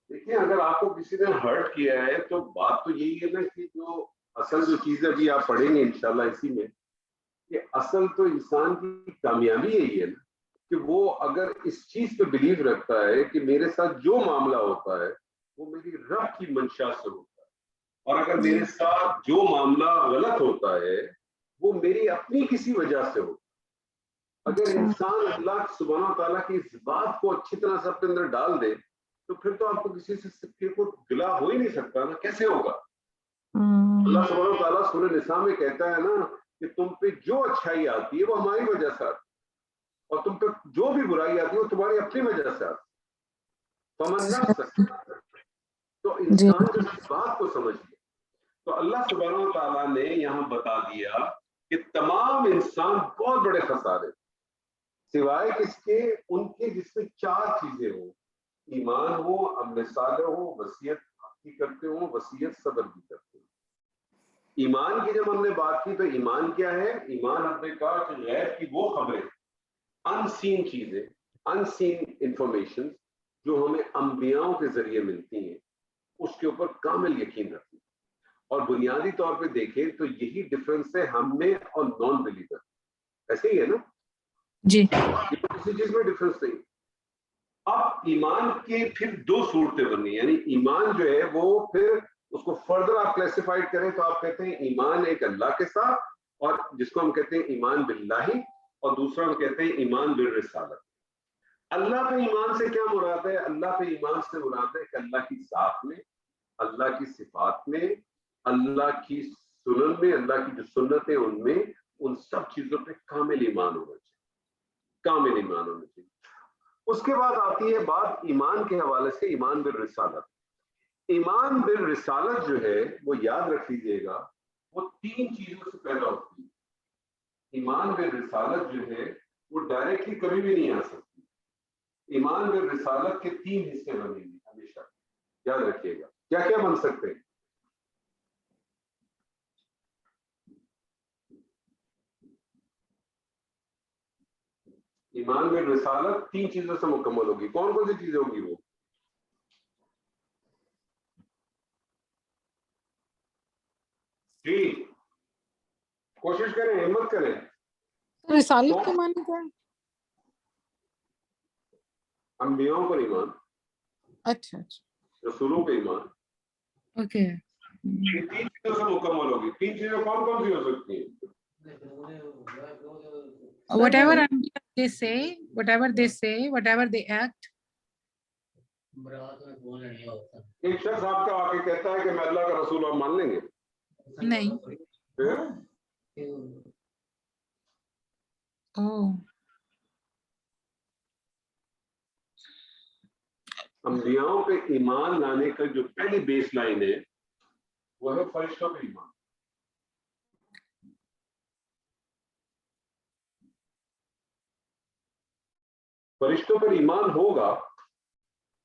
دیکھیں اگر آپ کو کسی نے ہرٹ کیا ہے تو بات تو یہی ہے نا کہ جو اصل جو چیز ابھی آپ پڑھیں گے انشاءاللہ اسی میں, کہ اصل تو انسان کی کامیابی یہی ہے نا کہ وہ اگر اس چیز پہ بلیو رکھتا ہے کہ میرے ساتھ جو معاملہ ہوتا ہے وہ میری رب کی منشا سے ہوتا ہے, اور اگر میرے ساتھ جو معاملہ غلط ہوتا ہے وہ میری اپنی کسی وجہ سے ہوتا ہے. اگر انسان اللہ سبحانہ تعالیٰ کی اس بات کو اچھی طرح سے اپنے اندر ڈال دے تو پھر تو آپ کو کسی سے کو گلا ہو ہی نہیں سکتا نا, کیسے ہوگا؟ اللہ سبحانہ تعالیٰ سورہ نساء میں کہتا ہے نا کہ تم پہ جو اچھائی آتی ہے وہ ہماری وجہ سے آتی ہے, اور تم پہ جو بھی برائی آتی ہے وہ تمہاری اپنی وجہ سے آتی ہے. فمن نفس, تو انسان جب اس بات کو سمجھ لے تو اللہ سبحانہ تعالیٰ نے یہاں بتا دیا کہ تمام انسان بہت بڑے خسارے, سوائے کس کے, ان کے جس میں 4 چیزیں ہوں, ایمان ہو, عمل صالح ہو, وصیت حقی کرتے ہوں, وصیت صبر بھی کرتے ہوں. ایمان کی جب ہم نے بات کی تو ایمان کیا ہے؟ ایمان ہم نے کہا کہ غیب کی وہ خبریں, ان سین چیزیں, ان سین انفارمیشن جو ہمیں انبیاءوں کے ذریعے ملتی ہیں, اس کے اوپر کامل یقین رکھنا. اور بنیادی طور پہ دیکھیں تو یہی ڈفرنس ہے ہم میں اور نان بلیور, ایسے ہی ہے نا جی, کسی چیز میں ڈفرنس نہیں. اب ایمان کے پھر 2 صورتیں بنی, یعنی ایمان جو ہے وہ پھر اس کو فردر آپ کلاسیفائڈ کریں تو آپ کہتے ہیں ایمان ایک اللہ کے ساتھ, اور جس کو ہم کہتے ہیں ایمان باللہ, اور دوسرا ہم کہتے ہیں ایمان بالرسالت. اللہ پہ ایمان سے کیا مراد ہے؟ اللہ پہ ایمان سے مراد ہے کہ اللہ کی ذات میں, اللہ کی صفات میں, اللہ کی سنن میں, اللہ کی جو سنتیں ان میں, ان سب چیزوں پہ کامل ایمان ہونا چاہیے, کامل ایمان ہونا چاہیے. اس کے بعد آتی ہے بات ایمان کے حوالے سے ایمان بالرسالت. ایمان بالرسالت جو ہے وہ یاد رکھ لیجیے گا, وہ 3 چیزوں سے پیدا ہوتی ہے. ایمان بالرسالت جو ہے وہ ڈائریکٹلی کبھی بھی نہیں آ سکتی. ایمان بالرسالت کے 3 حصے بنیں گے ہمیشہ, یاد رکھیے گا. کیا کیا بن سکتے ہیں؟ ایمان میں رسالت 3 چیزوں سے مکمل ہوگی. کون کون سی چیزیں ہوگی وہ؟ جی کوشش کریں, ہمت کریں. رسالت کے معنی کیا ہے؟ انبیاؤں پر ایمان, اچھا اچھا, رسولوں پہ ایمان, اوکے. یہ 3 چیزوں سے مکمل ہوگی. 3 چیزیں کون کون سی ہو سکتی ہیں؟ Whatever they say, whatever they act. ایک شخص آپ کا آ کے کہتا ہے کہ میں اللہ کا رسول, آپ مان لیں گے؟ نہیں. پھر انبیاؤں پہ ایمان لانے کا جو پہلی بیس لائن ہے وہ ہے فرشتوں پہ ایمان. فرشتوں پر ایمان ہوگا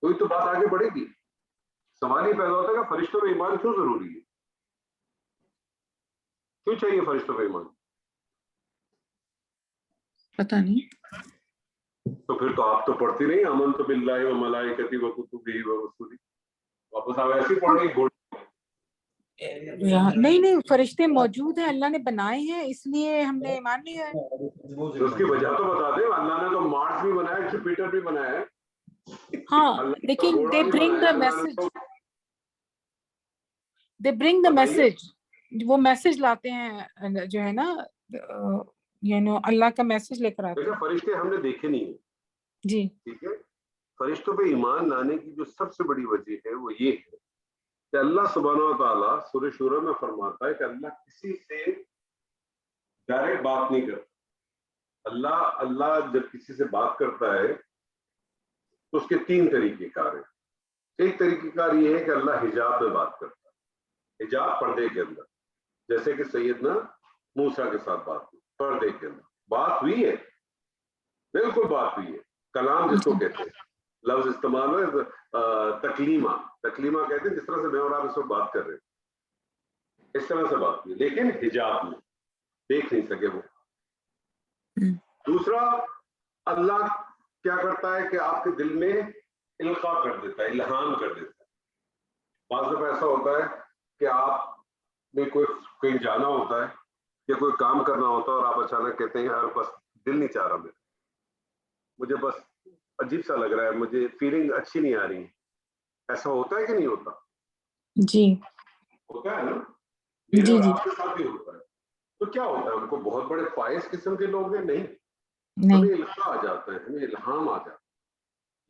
کوئی تو بات آگے بڑھے گی. سوال یہ پیدا ہوتا ہے کہ فرشتوں پر ایمان کیوں ضروری ہے, کیوں چاہیے فرشتوں پر ایمان؟ پتہ نہیں. تو پھر تو آپ تو پڑھتی نہیں آمنت باللہ و ملائکتی و کتبہ و رسلہ, واپس آپ ایسے پڑھ رہی گھوڑ. نہیں فرشتے موجود ہیں, اللہ نے بنائے ہیں, اس لیے ہم نے ایمان لیا ہے. تو اس کی وجہ تو بتا دیں. اللہ نے تو مارس بھی بنایا, جوپیٹر بھی بنایا ہے. ہاں لیکن they bring the message, they bring the message, وہ میسج لاتے ہیں جو ہے نا, اللہ کا میسج لے کر آتے ہیں. فرشتے ہم نے دیکھے نہیں ہیں جی ٹھیک ہے. فرشتوں پہ ایمان لانے کی جو سب سے بڑی وجہ ہے وہ یہ ہے کہ اللہ سبحانہ و تعالیٰ سورہ شورى میں فرماتا ہے کہ اللہ کسی سے ڈائریکٹ بات نہیں کرتا. اللہ جب کسی سے بات کرتا ہے تو اس کے 3 طریقے کار ہیں. ایک طریقہ کار یہ ہے کہ اللہ حجاب میں بات کرتا ہے, حجاب پردے کے اندر, جیسے کہ سیدنا موسیٰ کے ساتھ بات ہوئی پردے کے اندر, بات ہوئی ہے, بالکل بات ہوئی ہے. کلام جس کو کہتے ہیں, لفظ استعمال ہے تکلیمہ کہتے ہیں, جس طرح سے میں اور آپ اس وقت بات کر رہے ہیں اس طرح سے بات ہوئی, لیکن حجاب میں دیکھ نہیں سکے وہ. دوسرا, اللہ کیا کرتا ہے کہ آپ کے دل میں القاء کر دیتا ہے, الہام کر دیتا ہے. بعض دفعہ ایسا ہوتا ہے کہ آپ میں کوئی کہیں جانا ہوتا ہے یا کوئی کام کرنا ہوتا ہے اور آپ اچانک کہتے ہیں یار بس دل نہیں چاہ رہا, مجھے بس عجیب سا لگ رہا ہے, مجھے فیلنگ اچھی نہیں آ رہی. ایسا ہوتا ہے کہ نہیں ہوتا؟ جی ہوتا ہے نا, جی میرے اور جی آپ کے ساتھ بھی ہوتا ہے. تو کیا ہوتا ہے, ہم کو بہت بڑے فائز قسم کے لوگ ہیں نہیں, نہیں. ہمیں القاء آ جاتا ہے, ہمیں الہام آ جاتا ہے.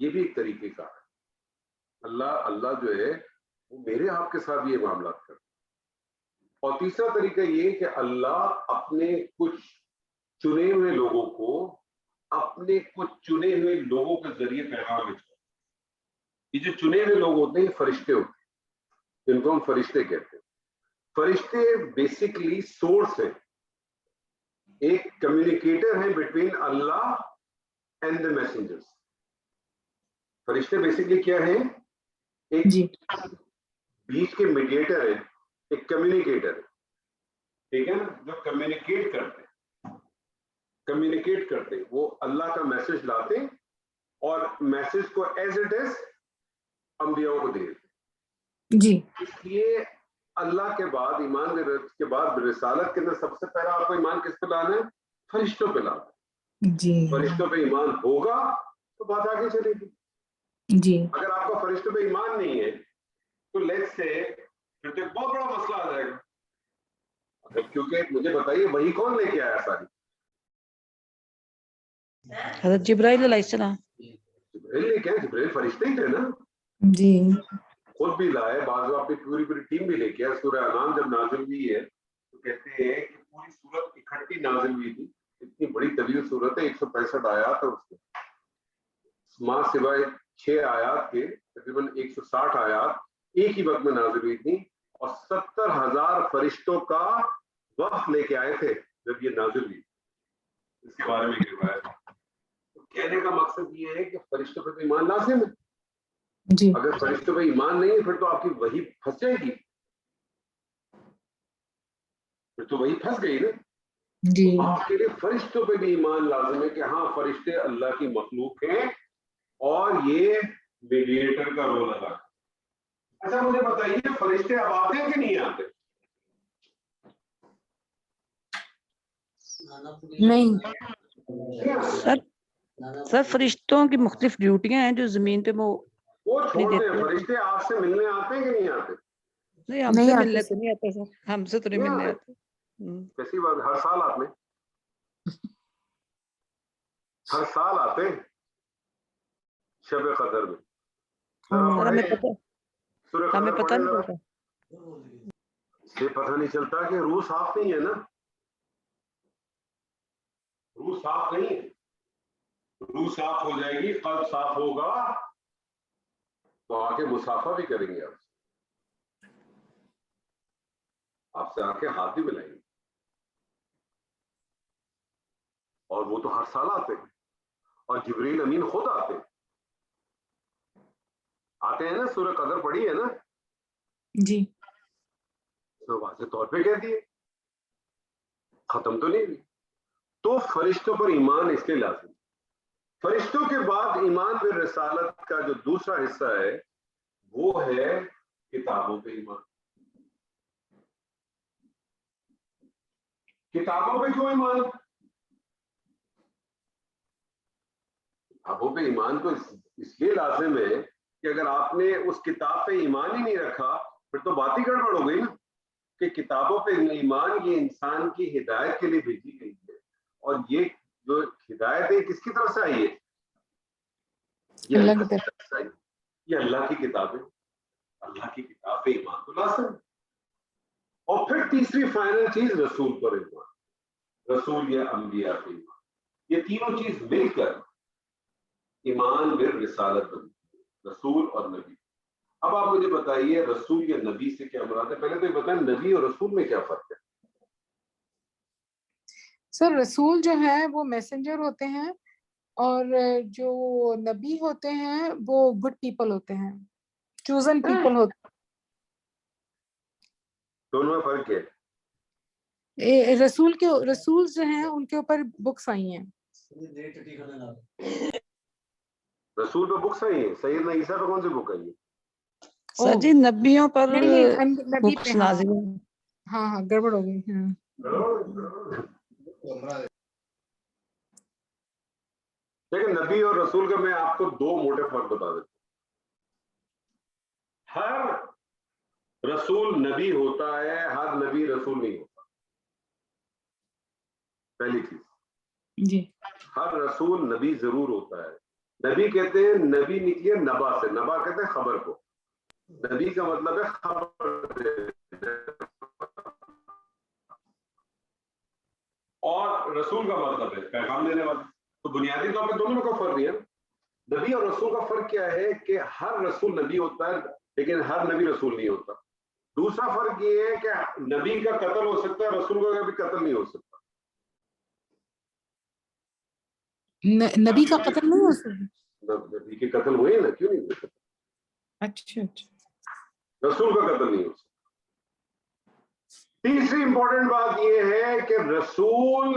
یہ بھی ایک طریقے کا ہے. اللہ جو ہے وہ میرے آپ کے ساتھ یہ معاملات کرتا ہے. اور تیسرا طریقہ یہ کہ اللہ اپنے کچھ چنے ہوئے لوگوں کو اپنے کچھ چنے ہوئے لوگوں کے ذریعے پیغام بھیجتا ہے. یہ جو چنے ہوئے لوگ ہوتے ہیں فرشتے ہوتے ہیں, جن کو ہم فرشتے کہتے ہیں. فرشتے بیسیکلی سورس ہیں, ایک کمیونیکیٹر ہیں between Allah and the messengers. فرشتے بیسیکلی کیا ہیں, ایک جی بیچ کے میڈیٹر ہیں, ایک کمیونیکیٹر ہے, ٹھیک ہے نا, جو کمیونیکیٹ کرتے ہیں. وہ اللہ کا میسج لاتے ہیں اور میسج کو ایز اٹ از انبیاء کو دے دیتے. جی اس لیے اللہ کے بعد, ایمان کے بعد رسالت کے اندر سب سے پہلا آپ کو ایمان کس پہ لانا ہے؟ فرشتوں پہ لانا ہے. جی فرشتوں پہ ایمان ہوگا تو بات آگے چلے گی. جی اگر آپ کا فرشتوں پہ ایمان نہیں ہے تو لیٹس سے پھر تو ایک بہت بڑا مسئلہ آ جائے گا. کیونکہ مجھے بتائیے وہی کون لے کے آیا ساری؟ حضرت جبرائیل علیہ السلام. جبرائیل لے کے آئے, جبرائیل فرشتے ہی تھے نا, جی خود بھی لائے, بعض اپنی پوری ٹیم بھی لے کے آئے. سورہ انعام جب نازل ہوئی ہے تو کہتے ہیں کہ پوری سورت اکٹھی نازل ہوئی تھی. اتنی بڑی طویل سورت ہے, 165 آیات ہے اس میں, ماں سوائے 6 آیات کے تقریباً 160 آیات ایک ہی وقت میں نازل ہوئی تھی, اور 70,000 فرشتوں کا وقت لے کے آئے تھے جب یہ نازل ہوئی. اس کے بارے میں یہ روایت ہے. کہنے کا مقصد یہ ہے کہ فرشتوں پہ ایمان لازم ہے. جی اگر فرشتوں پہ ایمان نہیں ہے پھر تو آپ کی وحی پھنس جائے گی, پھر تو وہی پھنس گئی نا. جی آپ کے لیے فرشتوں پہ بھی ایمان لازم ہے کہ ہاں فرشتے اللہ کی مخلوق ہیں اور یہ میڈیٹر کا رول ادا کرتے. اچھا مجھے بتائیے فرشتے اب آتے ہیں کہ نہیں آتے؟ نہیں سر فرشتوں کی مختلف ڈیوٹیاں ہیں جو زمین پہ وہ چھوڑتے ہیں, فرشتے آپ سے ملنے آتے ہیں کہ نہیں آتے؟ نہیں, ہم سے ملنے تو نہیں آتے سر, ہم سے تو نہیں ملنے آتے. کیسی بات, ہر سال آپ نے ہر سال آتے ہیں شب قدر میں. سر ہمیں پتہ نہیں چلتا. سے پتہ نہیں چلتا کہ روح صاف نہیں ہے نا, روح صاف نہیں ہے. روح صاف ہو جائے گی, قلب صاف ہوگا تو آ کے مسافہ بھی کریں گے, آپ سے آ کے ہاتھ بھی ملائیں گے, اور وہ تو ہر سال آتے ہیں. اور جبریل امین خود آتے ہیں نا. سورہ قدر پڑھی ہے نا, جی تو واضح طور پہ کہہ دیے, ختم تو نہیں ہوئی. تو فرشتوں پر ایمان اس لیے لازم. فرشتوں کے بعد ایمان بالرسالت کا جو دوسرا حصہ ہے وہ ہے کتابوں پہ ایمان. کتابوں پہ کیوں ایمان؟ کتابوں پہ ایمان تو اس لیے لازم ہے کہ اگر آپ نے اس کتاب پہ ایمان ہی نہیں رکھا پھر تو بات ہی گڑبڑ ہو گئی نا, کہ کتابوں پہ ایمان یہ انسان کی ہدایت کے لیے بھیجی گئی ہے, اور یہ جو ہدایت ہے کس کی طرف سے آئی ہے؟ یہ اللہ کی طرف سے آئی. یہ اللہ کی کتاب ہے, اللہ کی کتاب پہ ایمان تو لازم ہے. اور پھر تیسری فائنل چیز رسول پر ایمان, رسول یا انبیاء پہ ایمان. یہ تینوں چیز مل کر ایمان بالرسالت بنتی ہے, رسول اور نبی. اب آپ مجھے بتائیے رسول یا نبی سے کیا مراد ہے؟ پہلے تو یہ بتائیں نبی اور رسول میں کیا فرق ہے؟ سر رسول جو ہے وہ میسنجر ہوتے ہیں, اور جو نبی ہوتے ہیں وہ گڈ پیپل ہوتے ہیں, چوزن پیپل ہوتے ہیں. دونوں میں فرق ہے. رسول جو ہیں ان کے اوپر بکس آئی ہیں. رسول پہ بکس آئی ہیں, سیدنا عیسیٰ پہ کون سی بک آئی ہے؟ سر جی نبیوں پر نہیں نبی بکس پہ, نازل ہاں گڑبڑ ہو گئی. لیکن نبی اور رسول کا میں آپ کو دو موٹے فرق بتا دیتا ہوں. ہر رسول نبی ہوتا ہے, ہر نبی رسول نہیں ہوتا. پہلی چیز, جی ہر رسول نبی ضرور ہوتا ہے. نبی کہتے ہیں, نبی نکلیے نبا سے, نبا کہتے ہیں خبر کو, نبی کا مطلب ہے خبر. اور رسول کا مطلب ہے پیغام دینے والا. تو بنیادی طور پہ دونوں میں کوئی فرق نہیں ہے. نبی اور رسول کا فرق کیا ہے کہ ہر رسول نبی ہوتا ہے لیکن ہر نبی رسول نہیں ہوتا. دوسرا فرق یہ ہے کہ نبی کا قتل ہو سکتا ہے, رسول کا کبھی قتل نہیں ہو سکتا. نبی کا قتل نہیں ہو سکتا. نبی کے قتل ہوئے نا, کیوں نہیں ہوئے؟ اچھا رسول کا قتل نہیں ہو سکتا. تیسری امپورٹنٹ بات یہ ہے کہ رسول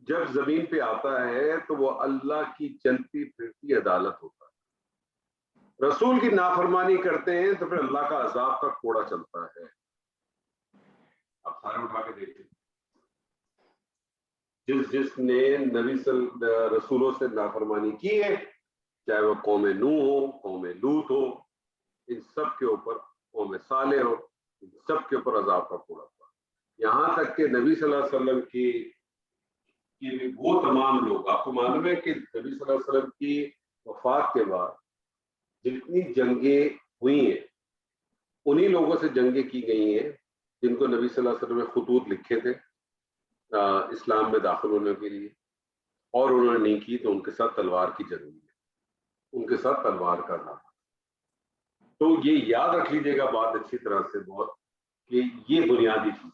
جب زمین پہ آتا ہے تو وہ اللہ کی چلتی پھرتی عدالت ہوتا ہے. رسول کی نافرمانی کرتے ہیں تو پھر اللہ کا عذاب کا کوڑا چلتا ہے. آپ سارے اٹھا کے دیکھیں, جس نے رسولوں سے نافرمانی کی ہے, چاہے وہ قوم نوح ہو, قوم لوط ہو, ان سب کے اوپر, قوم صالح ہو, ان سب کے اوپر عذاب کا کوڑا تھا. یہاں تک کہ نبی صلی اللہ علیہ وسلم کی وہ تمام لوگ, آپ کو معلوم ہے کہ نبی صلی اللہ علیہ وسلم کی وفات کے بعد جتنی جنگیں ہوئی ہیں انہی لوگوں سے جنگیں کی گئی ہیں جن کو نبی صلی اللہ علیہ وسلم نے خطوط لکھے تھے اسلام میں داخل ہونے کے لیے, اور انہوں نے نہیں کی تو ان کے ساتھ تلوار کی جنگ ہوئی, ان کے ساتھ تلوار کا نام. تو یہ یاد رکھ لیجیے گا بات اچھی طرح سے بہت, کہ یہ بنیادی چیز.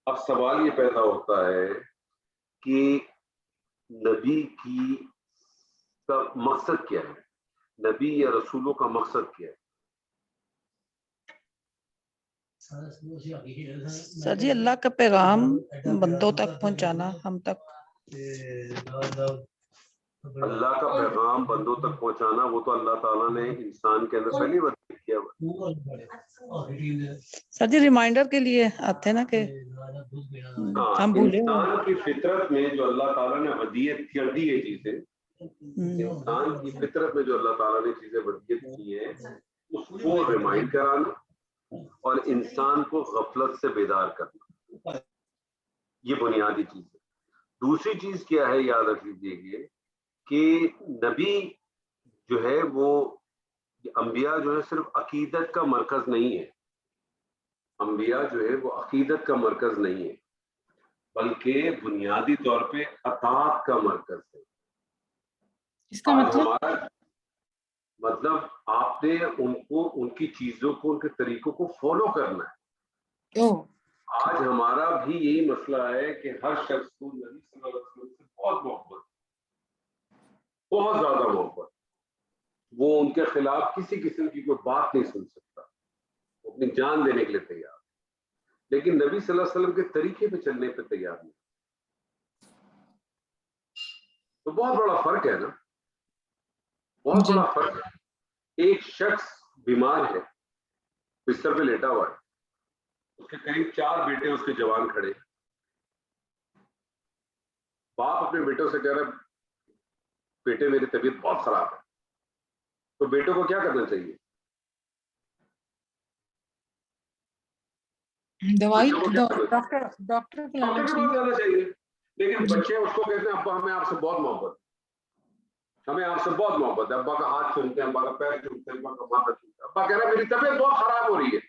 اب سوال یہ پیدا ہوتا ہے کہ نبی کی کا مقصد کیا ہے, نبی یا رسولوں کا مقصد کیا ہے؟ سر جی اللہ کا پیغام بندوں تک پہنچانا, ہم تک. اللہ کا پیغام بندوں تک پہنچانا, وہ تو اللہ تعالیٰ نے انسان کے اندر پہلی بار کیا. سر جی ریمائنڈر کے لیے آتے نا کہ ہم بھولے. انسان کی فطرت میں جو اللہ تعالیٰ نے ودیت کر دی ہے چیزیں, انسان کی فطرت میں جو اللہ تعالیٰ نے چیزیں ودیت کی ہیں اس کو ریمائنڈ کرانا اور انسان کو غفلت سے بیدار کرنا, یہ بنیادی چیز ہے. دوسری چیز کیا ہے, یاد رکھ لیجیے کہ نبی جو ہے وہ, انبیاء جو ہے صرف عقیدت کا مرکز نہیں ہے. انبیاء جو ہے وہ عقیدت کا مرکز نہیں ہے بلکہ بنیادی طور پہ اطاعت کا مرکز ہے. اس کا مطلب آپ نے ان کو, ان کی چیزوں کو, ان کے طریقوں کو فالو کرنا ہے. آج ہمارا بھی یہی مسئلہ ہے کہ ہر شخص کو نبی صلی اللہ علیہ وسلم سے بہت محبت, بہت زیادہ محبت. وہ ان کے خلاف کسی قسم کی کوئی بات نہیں سن سکتا, وہ اپنی جان دینے کے لیے تیار, لیکن نبی صلی اللہ علیہ وسلم کے طریقے پہ چلنے پہ تیار نہیں. تو بہت بڑا فرق ہے نا, بہت بڑا فرق ہے. ایک شخص بیمار ہے, بستر پہ لیٹا ہوا ہے, اس کے قریب 4 بیٹے اس کے جوان کھڑے. باپ اپنے بیٹوں سے کہہ رہا ہے بیٹے میری طبیعت بہت خراب ہے, تو بیٹوں کو کیا کرنا چاہیے؟ دوائی ڈاکٹر ڈاکٹر کے پاس جانا چاہیے. لیکن بچے اس کو کہتے ہیں ابا ہمیں آپ سے بہت محبت, ہمیں آپ سے بہت محبت ہے. ابا کا ہاتھ چومتے ہیں, ابا کا پیر چومتے ہیں, ابا کا ماتھا چومتے ہیں. ابا کہہ رہا ہے میری طبیعت بہت خراب ہو رہی ہے.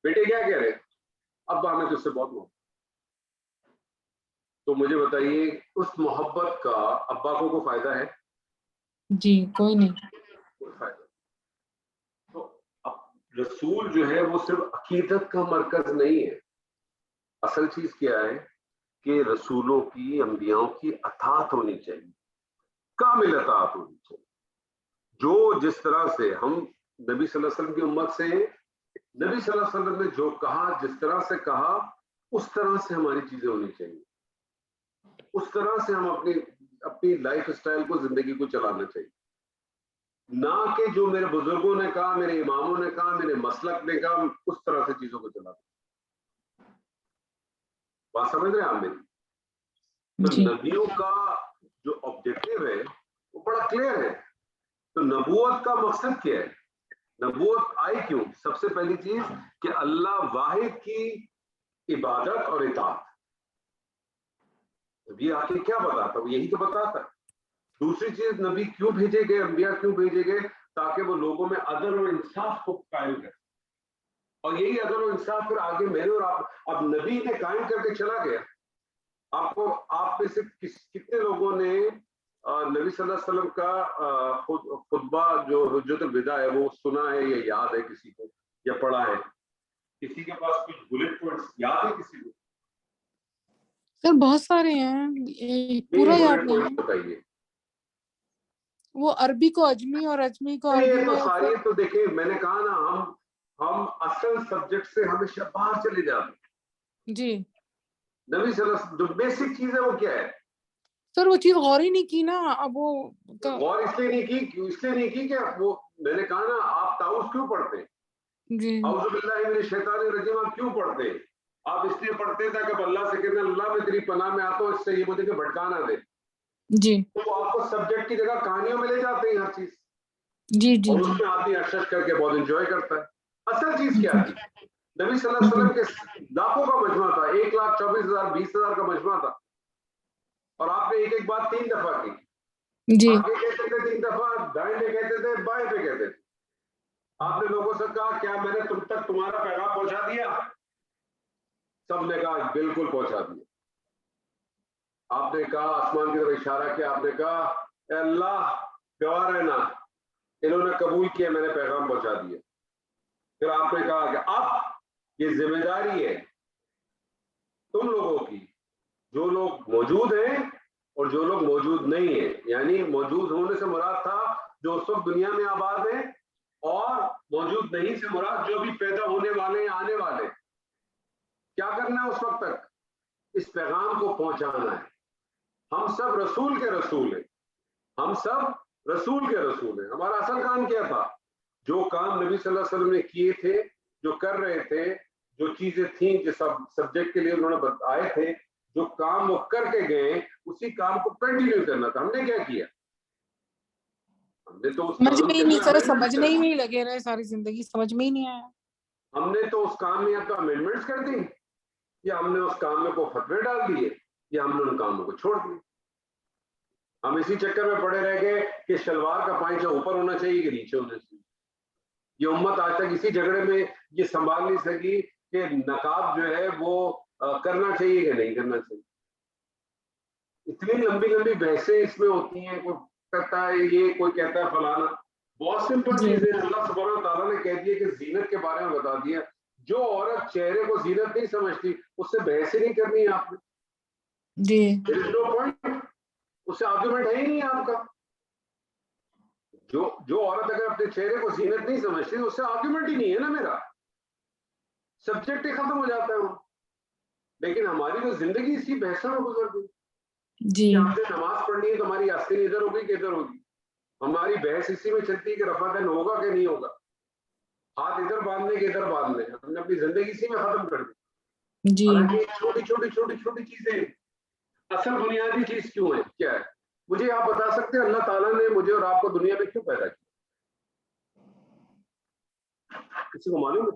بیٹے کیا کہہ رہے ہیں؟ ابا ہمیں تجھ سے بہت محبت. تو مجھے بتائیے اس محبت کا ابا کو کوئی فائدہ ہے؟ جی کوئی نہیں. کوئی فائدہ. تو اب رسول جو ہے وہ صرف عقیدت کا مرکز نہیں ہے. اصل چیز کیا ہے کہ رسولوں کی, انبیاؤں کی اطاعت ہونی چاہیے, کامل اطاعت ہونی چاہیے. جو جس طرح سے ہم نبی صلی اللہ علیہ وسلم کی امت سے ہیں, نبی صلی اللہ علیہ وسلم نے جو کہا, جس طرح سے کہا, اس طرح سے ہماری چیزیں ہونی چاہیے. اس طرح سے ہم اپنی لائف اسٹائل کو, زندگی کو چلانا چاہیے. نہ کہ جو میرے بزرگوں نے کہا, میرے اماموں نے کہا, میرے مسلک نے کہا, اس طرح سے چیزوں کو چلانا. بات سمجھ رہے ہیں آپ میری؟ تو نبیوں کا جو آبجیکٹو ہے وہ بڑا کلیئر ہے. تو نبوت کا مقصد کیا ہے؟ نبوت آئی کیوں؟ سب سے پہلی چیز کہ اللہ واحد کی عبادت اور اطاعت. نبی آخر کیا بتاتا؟ وہ یہی تو بتاتا. دوسری چیز نبی کیوں بھیجے گئے, انبیاء کیوں بھیجے گئے؟ تاکہ وہ لوگوں میں عدل اور انصاف کو قائم کرے. اور یہی عدل و انصاف پھر آگے میں نے اور آپ, اب نبی نے قائم کر کے چلا گیا. آپ میں سے کتنے لوگوں نے نبی صلی اللہ علیہ وسلم کا خطبہ جو حجت الوداع ہے وہ سنا ہے یا یاد ہے کسی کو, یا پڑھا ہے؟ کسی کے پاس کچھ بلٹ پوائنٹس یاد ہے کسی کو؟ سر بہت سارے ہیں, پورا یاد نہیں ہے. بتائیے. وہ عربی کو اجمی اور اجمی کو عربی تو میں. ساری تو دیکھیں, میں نے کہا نا, ہم اصل سبجیکٹ سے ہمیشہ باہر چلے جاتے ہیں. جی نبی صلی اللہ علیہ وسلم جو بیسک چیز ہے وہ کیا ہے؟ سر وہ چیز غور ہی نہیں کی نا. اب وہ غور اس لیے نہیں کی کہ وہ, میں نے کہا نا, آپ تعوذ کیوں پڑھتے ہیں؟ جی اعوذ باللہ من الشیطان الرجیم آپ کیوں پڑھتے ہیں؟ آپ اس لیے پڑھتے ہیں تاکہ اللہ سے کہتے ہیں اللہ میں تیری پناہ میں آتا ہوں, اس سے یہ مجھے کہ بھٹکا نہ دے. جی تو آپ کو سبجیکٹ کی جگہ کہانیوں میں لے جاتے ہیں ہر چیز, جی جی اور اس میں آدمی اشش کر کے بہت انجوائے کرتا ہے. اصل چیز کیا تھی؟ نبی صلی اللہ علیہ وسلم کے لاکھوں کا مجمع تھا, 1,24,000 20,000 کا مجمع تھا, اور آپ نے ایک بات 3 دفعہ کی. جی آگے کہتے تھے 3 دفعہ, دائیں پہ کہتے تھے, بائیں پہ کہتے تھے. آپ نے لوگوں سے کہا کیا میں نے تم تک تمہارا پیغام پہنچا دیا؟ سب نے کہا بالکل پہنچا دیا. آپ نے کہا, آسمان کی طرف اشارہ کیا, آپ نے کہا اے اللہ گواہ رہنا, انہوں نے قبول کیا, میں نے پیغام پہنچا دیا. پھر آپ نے کہا کہ اب یہ ذمہ داری ہے تم لوگوں کی, جو لوگ موجود ہیں اور جو لوگ موجود نہیں ہیں. یعنی موجود ہونے سے مراد تھا جو اس وقت دنیا میں آباد ہیں, اور موجود نہیں سے مراد جو بھی پیدا ہونے والے ہیں, آنے والے. کیا کرنا ہے اس وقت تک؟ اس پیغام کو پہنچانا ہے. ہم سب رسول کے رسول ہیں, ہم سب رسول کے رسول ہیں. ہمارا اصل کام کیا تھا؟ جو کام نبی صلی اللہ علیہ وسلم نے کیے تھے, جو کر رہے تھے, جو چیزیں تھیں جس سبجیکٹ کے لیے انہوں نے آئے تھے, جو کام وہ کر کے گئے, اسی کام کو کنٹینیو کرنا تھا. ہم نے کیا کیا؟ ہم نے تو اس سمجھ کام میں کے ہی نہیں اندر سر, سمجھنے ہی نہیں لگے رہے ساری زندگی, سمجھ میں ہی نہیں آیا. ہم نے تو اس کام میں یا تو امینڈمنٹس کر دی, یا ہم نے اس کام میں کوئی فتوے ڈال دیے, یا ہم نے ان کاموں کو چھوڑ دیا. ہم اسی چکر میں پڑے رہ گئے کہ شلوار کا پائنچا اوپر ہونا چاہیے کہ نیچے ہونا چاہیے. یہ امت آج تک اسی جھگڑے میں یہ سنبھال نہیں سکی کہ نقاب جو ہے وہ کرنا چاہیے کہ نہیں کرنا چاہیے. اتنی لمبی لمبی بحثیں اس میں ہوتی ہیں, کوئی کہتا ہے یہ, کوئی کہتا ہے فلانا. بہت سمپل چیزیں اللہ سبحانہ تعالیٰ نے کہہ دیا کہ زینت کے بارے میں بتا دیا. جو عورت چہرے کو زینت نہیں سمجھتی اس سے بحث ہی نہیں کرنی ہے آپ نے. جی اس سے آرگومنٹ ہے ہی نہیں آپ کا. جو عورت اگر اپنے چہرے کو زینت نہیں سمجھتی اس سے آرگیومنٹ ہی نہیں ہے نا، میرا سبجیکٹ ہی ختم ہو جاتا ہے وہ. لیکن ہماری جو زندگی اسی بحثوں میں گزر گئی جی کہ آپ نے نماز پڑھنی ہے تو ہماری آستین ادھر ہوگی کہ ادھر ہوگی. ہماری بحث اسی میں چلتی ہے کہ رفع ہوگا کہ نہیں ہوگا، ہاتھ ادھر باندھنے کے ادھر باندھنے. ہم نے اپنی زندگی اسی میں ختم کر دی. جی حالانکہ چھوٹی چھوٹی چھوٹی چھوٹی چیزیں اصل بنیادی چیز کیوں ہے، کیا ہے؟ مجھے آپ بتا سکتے ہیں اللہ تعالیٰ نے مجھے اور آپ کو دنیا میں کیوں پیدا کیا؟ کسی کو معلوم ہے؟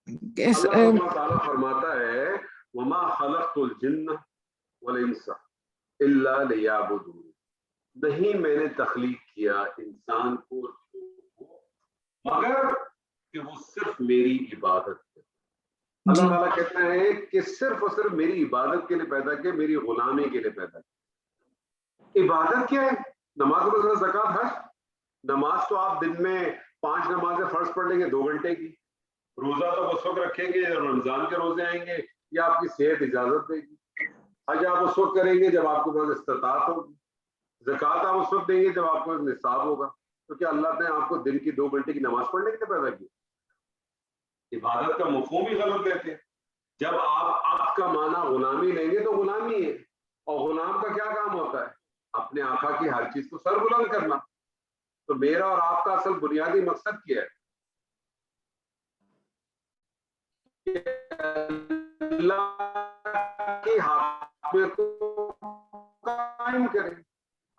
اللہ تعالیٰ فرماتا ہے وما خلقت الجن والانس الا لیعبدون، نہیں میں نے تخلیق کیا انسان کو مگر کہ وہ صرف میری عبادت کرے. اللہ تعالیٰ کہتا ہے کہ صرف اور صرف میری عبادت کے لیے پیدا کیا، میری غلامی کے لیے پیدا کیا. عبادت کیا ہے؟ نماز روزہ زکوٰۃ حج. نماز تو آپ دن میں 5 نمازیں فرض پڑھ لیں گے 2 گھنٹے کی. روزہ تو اس وقت رکھیں گے جب رمضان کے روزے آئیں گے یا آپ کی صحت اجازت دے گی. حج آپ اس وقت کریں گے جب آپ کے پاس استطاعت ہوگی. زکوٰۃ آپ اس وقت دیں گے جب آپ کو نصاب ہوگا. تو کیا اللہ نے آپ کو دن کی 2 گھنٹے کی نماز پڑھنے کے لیے پیدا کیا؟ عبادت کا مفہوم ہی غلط دیتے ہیں. جب آپ عبد کا معنی غلامی لیں گے تو غلامی ہے، اور غلام کا کیا کام ہوتا ہے؟ اپنے آقا کی ہر چیز کو سر بلند کرنا. تو میرا اور آپ کا اصل بنیادی مقصد کیا ہے؟ اللہ کی حاکمیت کو قائم کریں.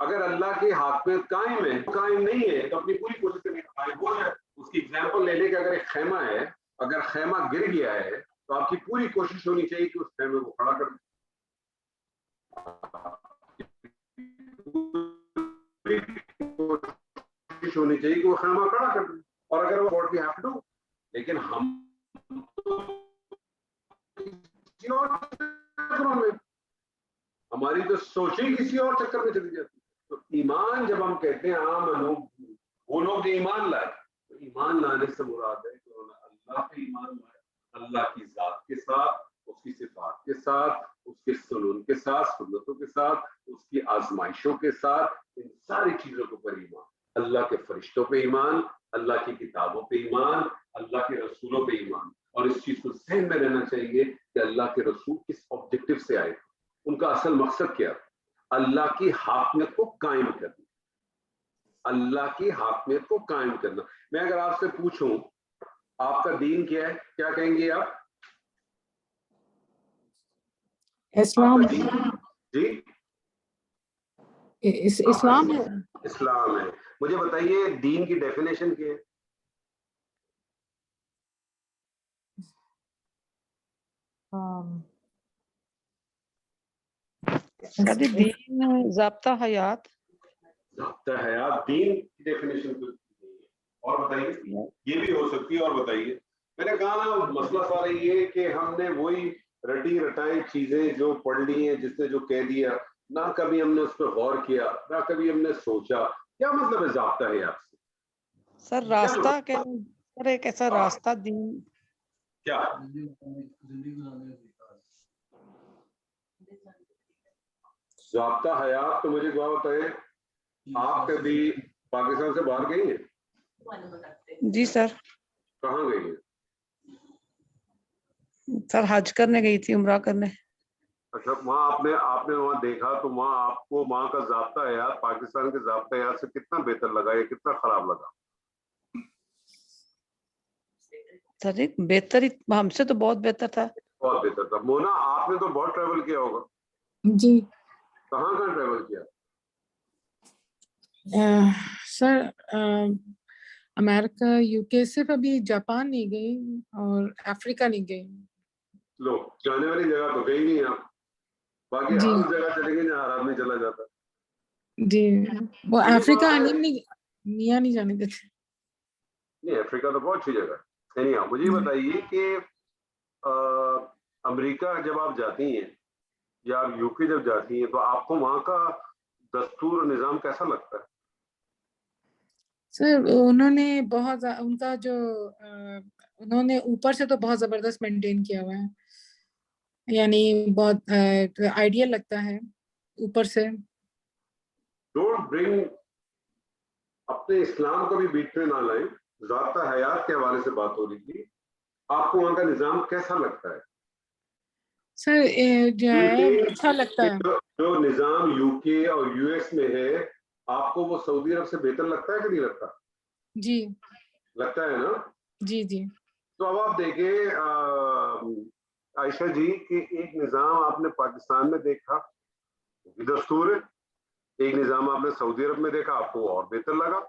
اگر اللہ کی حاکمیت قائم ہے، قائم نہیں ہے تو اپنی پوری کوشش کریں قائم ہو جائے. اس کی ایگزامپل لے لیں کہ اگر ایک خیمہ ہے، اگر خیمہ گر گیا ہے تو آپ کی پوری کوشش ہونی چاہیے کہ اس خیمے کو کھڑا کر دیں. کوشش ہونی چاہیے کہ وہ خیمہ کھڑا کر دیں. اور اگر وہ what we have to do, لیکن ہم ہماری تو سوچیں کسی اور چکر میں چلی جاتی. تو ایمان جب ہم کہتے ہیں آمنو، وہ لوگ جو ایمان لائے، تو ایمان لانے سے مراد ہے کہ انہوں نے اللہ پہ ایمان لائے، اللہ کی ذات کے ساتھ، اس کی صفات کے ساتھ، اس کے سنن کے ساتھ، سنتوں کے ساتھ، اس کی آزمائشوں کے ساتھ، ان ساری چیزوں کے اوپر ایمان. اللہ کے فرشتوں پہ ایمان، اللہ کی کتابوں پہ ایمان، اللہ کے رسولوں پہ ایمان. اور اس چیز کو ذہن میں رہنا چاہیے کہ اللہ کے رسول کس آبجیکٹو سے آئے، ان کا اصل مقصد کیا؟ اللہ کی حاکمیت کو قائم کرنا. اللہ کی حاکمیت کو قائم کرنا. میں اگر آپ سے پوچھوں آپ کا دین کیا ہے، کیا کہیں گے آپ؟ اسلام. جی اسلام ہے. اسلام ہے. مجھے بتائیے دین کی ڈیفینیشن کیا ہے؟ دین ضابطہ حیات. ضابطہ حیات دین کی ڈیفینیشن کچھ نہیں ہے. اور بتائیے یہ بھی ہو سکتی ہے. اور بتائیے، میں نے کہا نا مسئلہ سارا یہ کہ ہم نے وہی رٹی رٹائی چیزیں جو پڑھ لی ہیں، جس نے جو کہہ دیا، نہ کبھی ہم نے اس پہ غور کیا، نہ کبھی ہم نے سوچا. کیا مطلب ہے ضابطہ حیات سے؟ سر راستہ سر ایک ایسا راستہ دین. کیا ضابطہ حیات؟ تو مجھے دعا بتائیں، آپ کبھی پاکستان سے باہر گئی ہیں؟ جی سر. کہاں گئی ہیں؟ سر حج کرنے گئی تھی، عمرہ کرنے. اچھا، وہاں آپ نے وہاں دیکھا تو وہاں آپ کو وہاں کا ضابطہ حیات پاکستان کے ضابطہ حیات سے کتنا بہتر لگا یا کتنا خراب لگا؟ سر بہتر ہی، ہم سے تو بہت بہتر تھا. بہت بہتر تھا. مونا آپ نے تو بہت ٹریول کیا ہوگا. جی کہاں کہاں ٹریول کیا؟ سر امریکہ، یو کے، صرف ابھی جاپان نہیں گئی اور افریقہ نہیں گئی. لو، جانے والی جگہ تو گئی نہیں آپ، باقی جی ہر جگہ چلیں گے جہاں آدمی چلا جاتا. جی، وہ افریقہ میاں نہیں جانے دیتے. نہیں، افریقہ تو بہت اچھی جگہ ہے. نہیں، مجھے یہ بتائیے کہ امریکہ جب آپ جاتی ہیں یا آپ یو کے جب جاتی ہیں تو آپ کو وہاں کا دستور اور نظام کیسا لگتا ہے؟ سر انہوں نے بہت ان کا جو انہوں نے اوپر سے تو بہت زبردست مینٹین کیا ہوا ہے، یعنی بہت آئیڈیل لگتا ہے. اوپر سے ڈونٹ برنگ، اپنے اسلام کو بھی بیچ میں نہ لائیں. ذاتہ حیات کے حوالے سے بات ہو رہی تھی. آپ کو وہاں کا نظام کیسا لگتا ہے؟ سر جو ہے اچھا لگتا ہے. جو نظام یو کے اور یو ایس میں ہے، آپ کو وہ سعودی عرب سے بہتر لگتا ہے کہ نہیں لگتا؟ جی لگتا ہے نا. جی جی. تو اب آپ دیکھیں عائشہ جی کہ ایک نظام آپ نے پاکستان میں دیکھا دستور ہے، ایک نظام آپ نے سعودی عرب میں دیکھا، آپ کو اور بہتر لگا.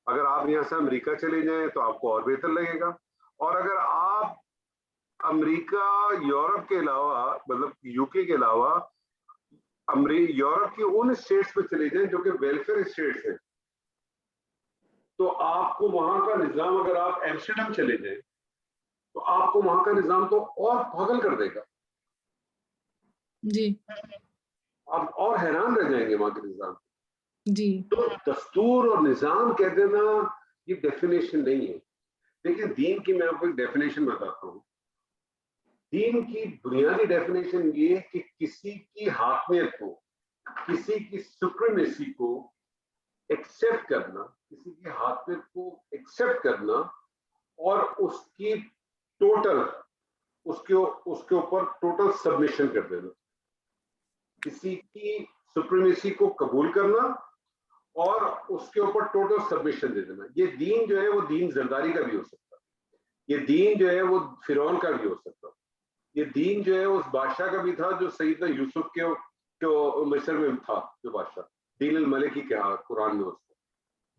اگر آپ یہاں سے امریکہ چلے جائیں تو آپ کو اور بہتر لگے گا. اور اگر آپ امریکہ یورپ کے علاوہ مطلب یو کے علاوہ یورپ کی ان اسٹیٹس پہ چلے جائیں جو کہ ویلفیئر اسٹیٹس ہیں، تو آپ کو وہاں کا نظام، اگر آپ ایمسٹرڈم چلے جائیں تو آپ کو وہاں کا نظام تو اور پاگل کر دے گا. جی آپ اور حیران رہ جائیں گے وہاں کے نظام. جی. تو دستور اور نظام کہہ دینا یہ ڈیفینیشن نہیں ہے. دیکھیں دین کی میں آپ کو ایک ڈیفینیشن بتاتا ہوں. دین کی بنیادی ڈیفینیشن یہ ہے کہ کسی کی حاکمیت کو، کسی کی سپریمیسی کو ایکسپٹ کرنا، کسی کی حاکمیت کو ایکسپٹ کرنا اور اس کی ٹوٹل اس کے اوپر ٹوٹل سبمیشن کر دینا. کسی کی سپریمیسی کو قبول کرنا اور اس کے اوپر ٹوٹل سبمیشن دے دینا. یہ دین جو ہے وہ دین زرداری کا بھی ہو سکتا ہے، یہ دین جو ہے وہ فرعون کا بھی ہو سکتا ہے، یہ دین جو ہے اس بادشاہ کا بھی تھا جو سیدنا یوسف کے مصر میں تھا، جو بادشاہ دین الملکی کہا قرآن میں. اس کو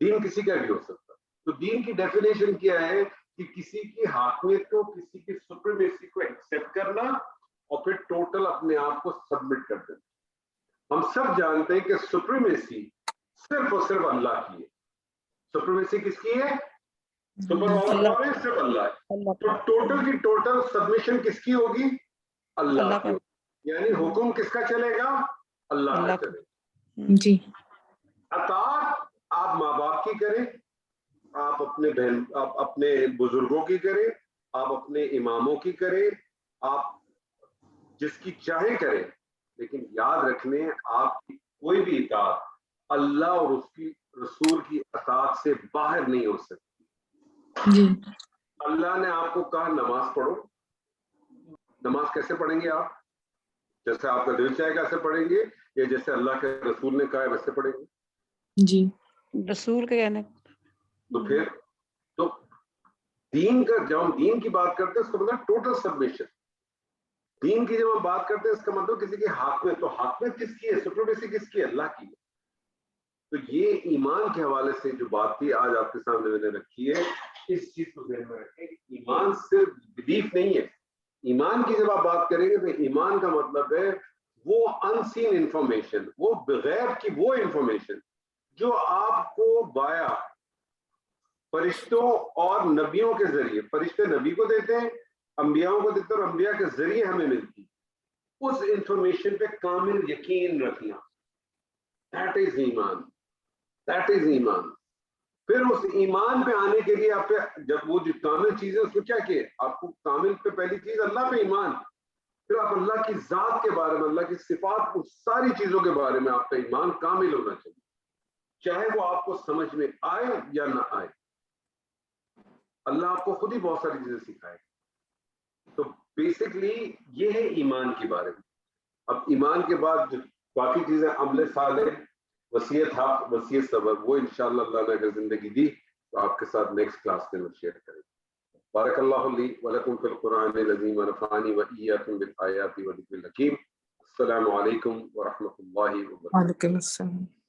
دین کسی کا بھی ہو سکتا ہے. تو دین کی ڈیفینیشن کیا ہے کہ کسی کی حاکمیت کو، کسی کی سپریمیسی کو ایکسپٹ کرنا اور پھر ٹوٹل اپنے آپ کو سبمٹ کر دینا. ہم سب جانتے ہیں کہ سپریمیسی صرف اور صرف اللہ کی ہے. سپریمیسی کس کی ہے؟ سپر پاور ہے صرف اللہ ہے. تو ٹوٹل کی ٹوٹل سبمیشن کس کی ہوگی؟ اللہ کی ہوگی. یعنی حکم کس کا چلے گا؟ اللہ کا چلے گا. جی. اطاعت آپ ماں باپ کی کریں، آپ اپنے بہن، آپ اپنے بزرگوں کی کریں، آپ اپنے اماموں کی کریں، آپ جس کی چاہے کریں، لیکن یاد رکھنے آپ کی کوئی بھی اطاعت اللہ اور اس کی رسول کی اطاعت سے باہر نہیں ہو سکتی. جی. اللہ نے آپ کو کہا نماز پڑھو. نماز کیسے پڑھیں گے آپ؟ جیسے آپ کا دل چاہے گا ایسے پڑھیں گے، یا جیسے اللہ کے رسول نے کہا ہے ویسے پڑھیں گے؟ جی. رسول کے کہنے. تو پھر تو دین کا جب ہم دین کی بات کرتے ہیں اس کا مطلب ٹوٹل سبمیشن. دین کی جب ہم بات کرتے ہیں اس کا مطلب کسی کی حاکمیت. تو حاکمیت کس کی ہے؟ سپریمیسی کس کی ہے؟ اللہ کی ہے. تو یہ ایمان کے حوالے سے جو بات تھی آج آپ کے سامنے میں نے رکھی ہے، اس چیز کو ذہن میں رکھیں. ایمان صرف بلیف نہیں ہے. ایمان کی جب آپ بات کریں گے تو ایمان کا مطلب ہے وہ انسین انفارمیشن، وہ بغیر کی وہ انفارمیشن جو آپ کو بایا فرشتوں اور نبیوں کے ذریعے، فرشتے نبی کو دیتے ہیں، انبیاءوں کو دیتے ہیں، اور انبیاء کے ذریعے ہمیں ملتی، اس انفارمیشن پہ کامل یقین رکھنا. دیٹ از ایمان. دیٹ از ایمان. پھر اس ایمان پہ آنے کے لیے آپ پہ جب وہ جو کامل چیز ہے اس کو کیا کہ آپ کو کامل پہ پہلی چیز اللہ پہ ایمان، پھر آپ اللہ کی ذات کے بارے میں، اللہ کی صفات، ان ساری چیزوں کے بارے میں آپ کا ایمان کامل ہونا چاہیے، چاہے وہ آپ کو سمجھ میں آئے یا نہ آئے. اللہ آپ کو خود ہی بہت ساری چیزیں سکھائے. تو بیسکلی یہ ہے ایمان کے بارے میں. اب ایمان کے بعد جو باقی چیزیں عمل صالح، وصیت حق، وصیت سبب، وہ انشاءاللہ اللہ نے اگر زندگی دی تو آپ کے ساتھ نیکسٹ کلاس میں شیئر کریں. بارک اللہ لی ولکم فی القرآن العظیم ونفعنی وإیاکم بالآیات والذکر الحکیم. السلام علیکم ورحمۃ اللہ وبرکاتہ. وعلیکم السلام.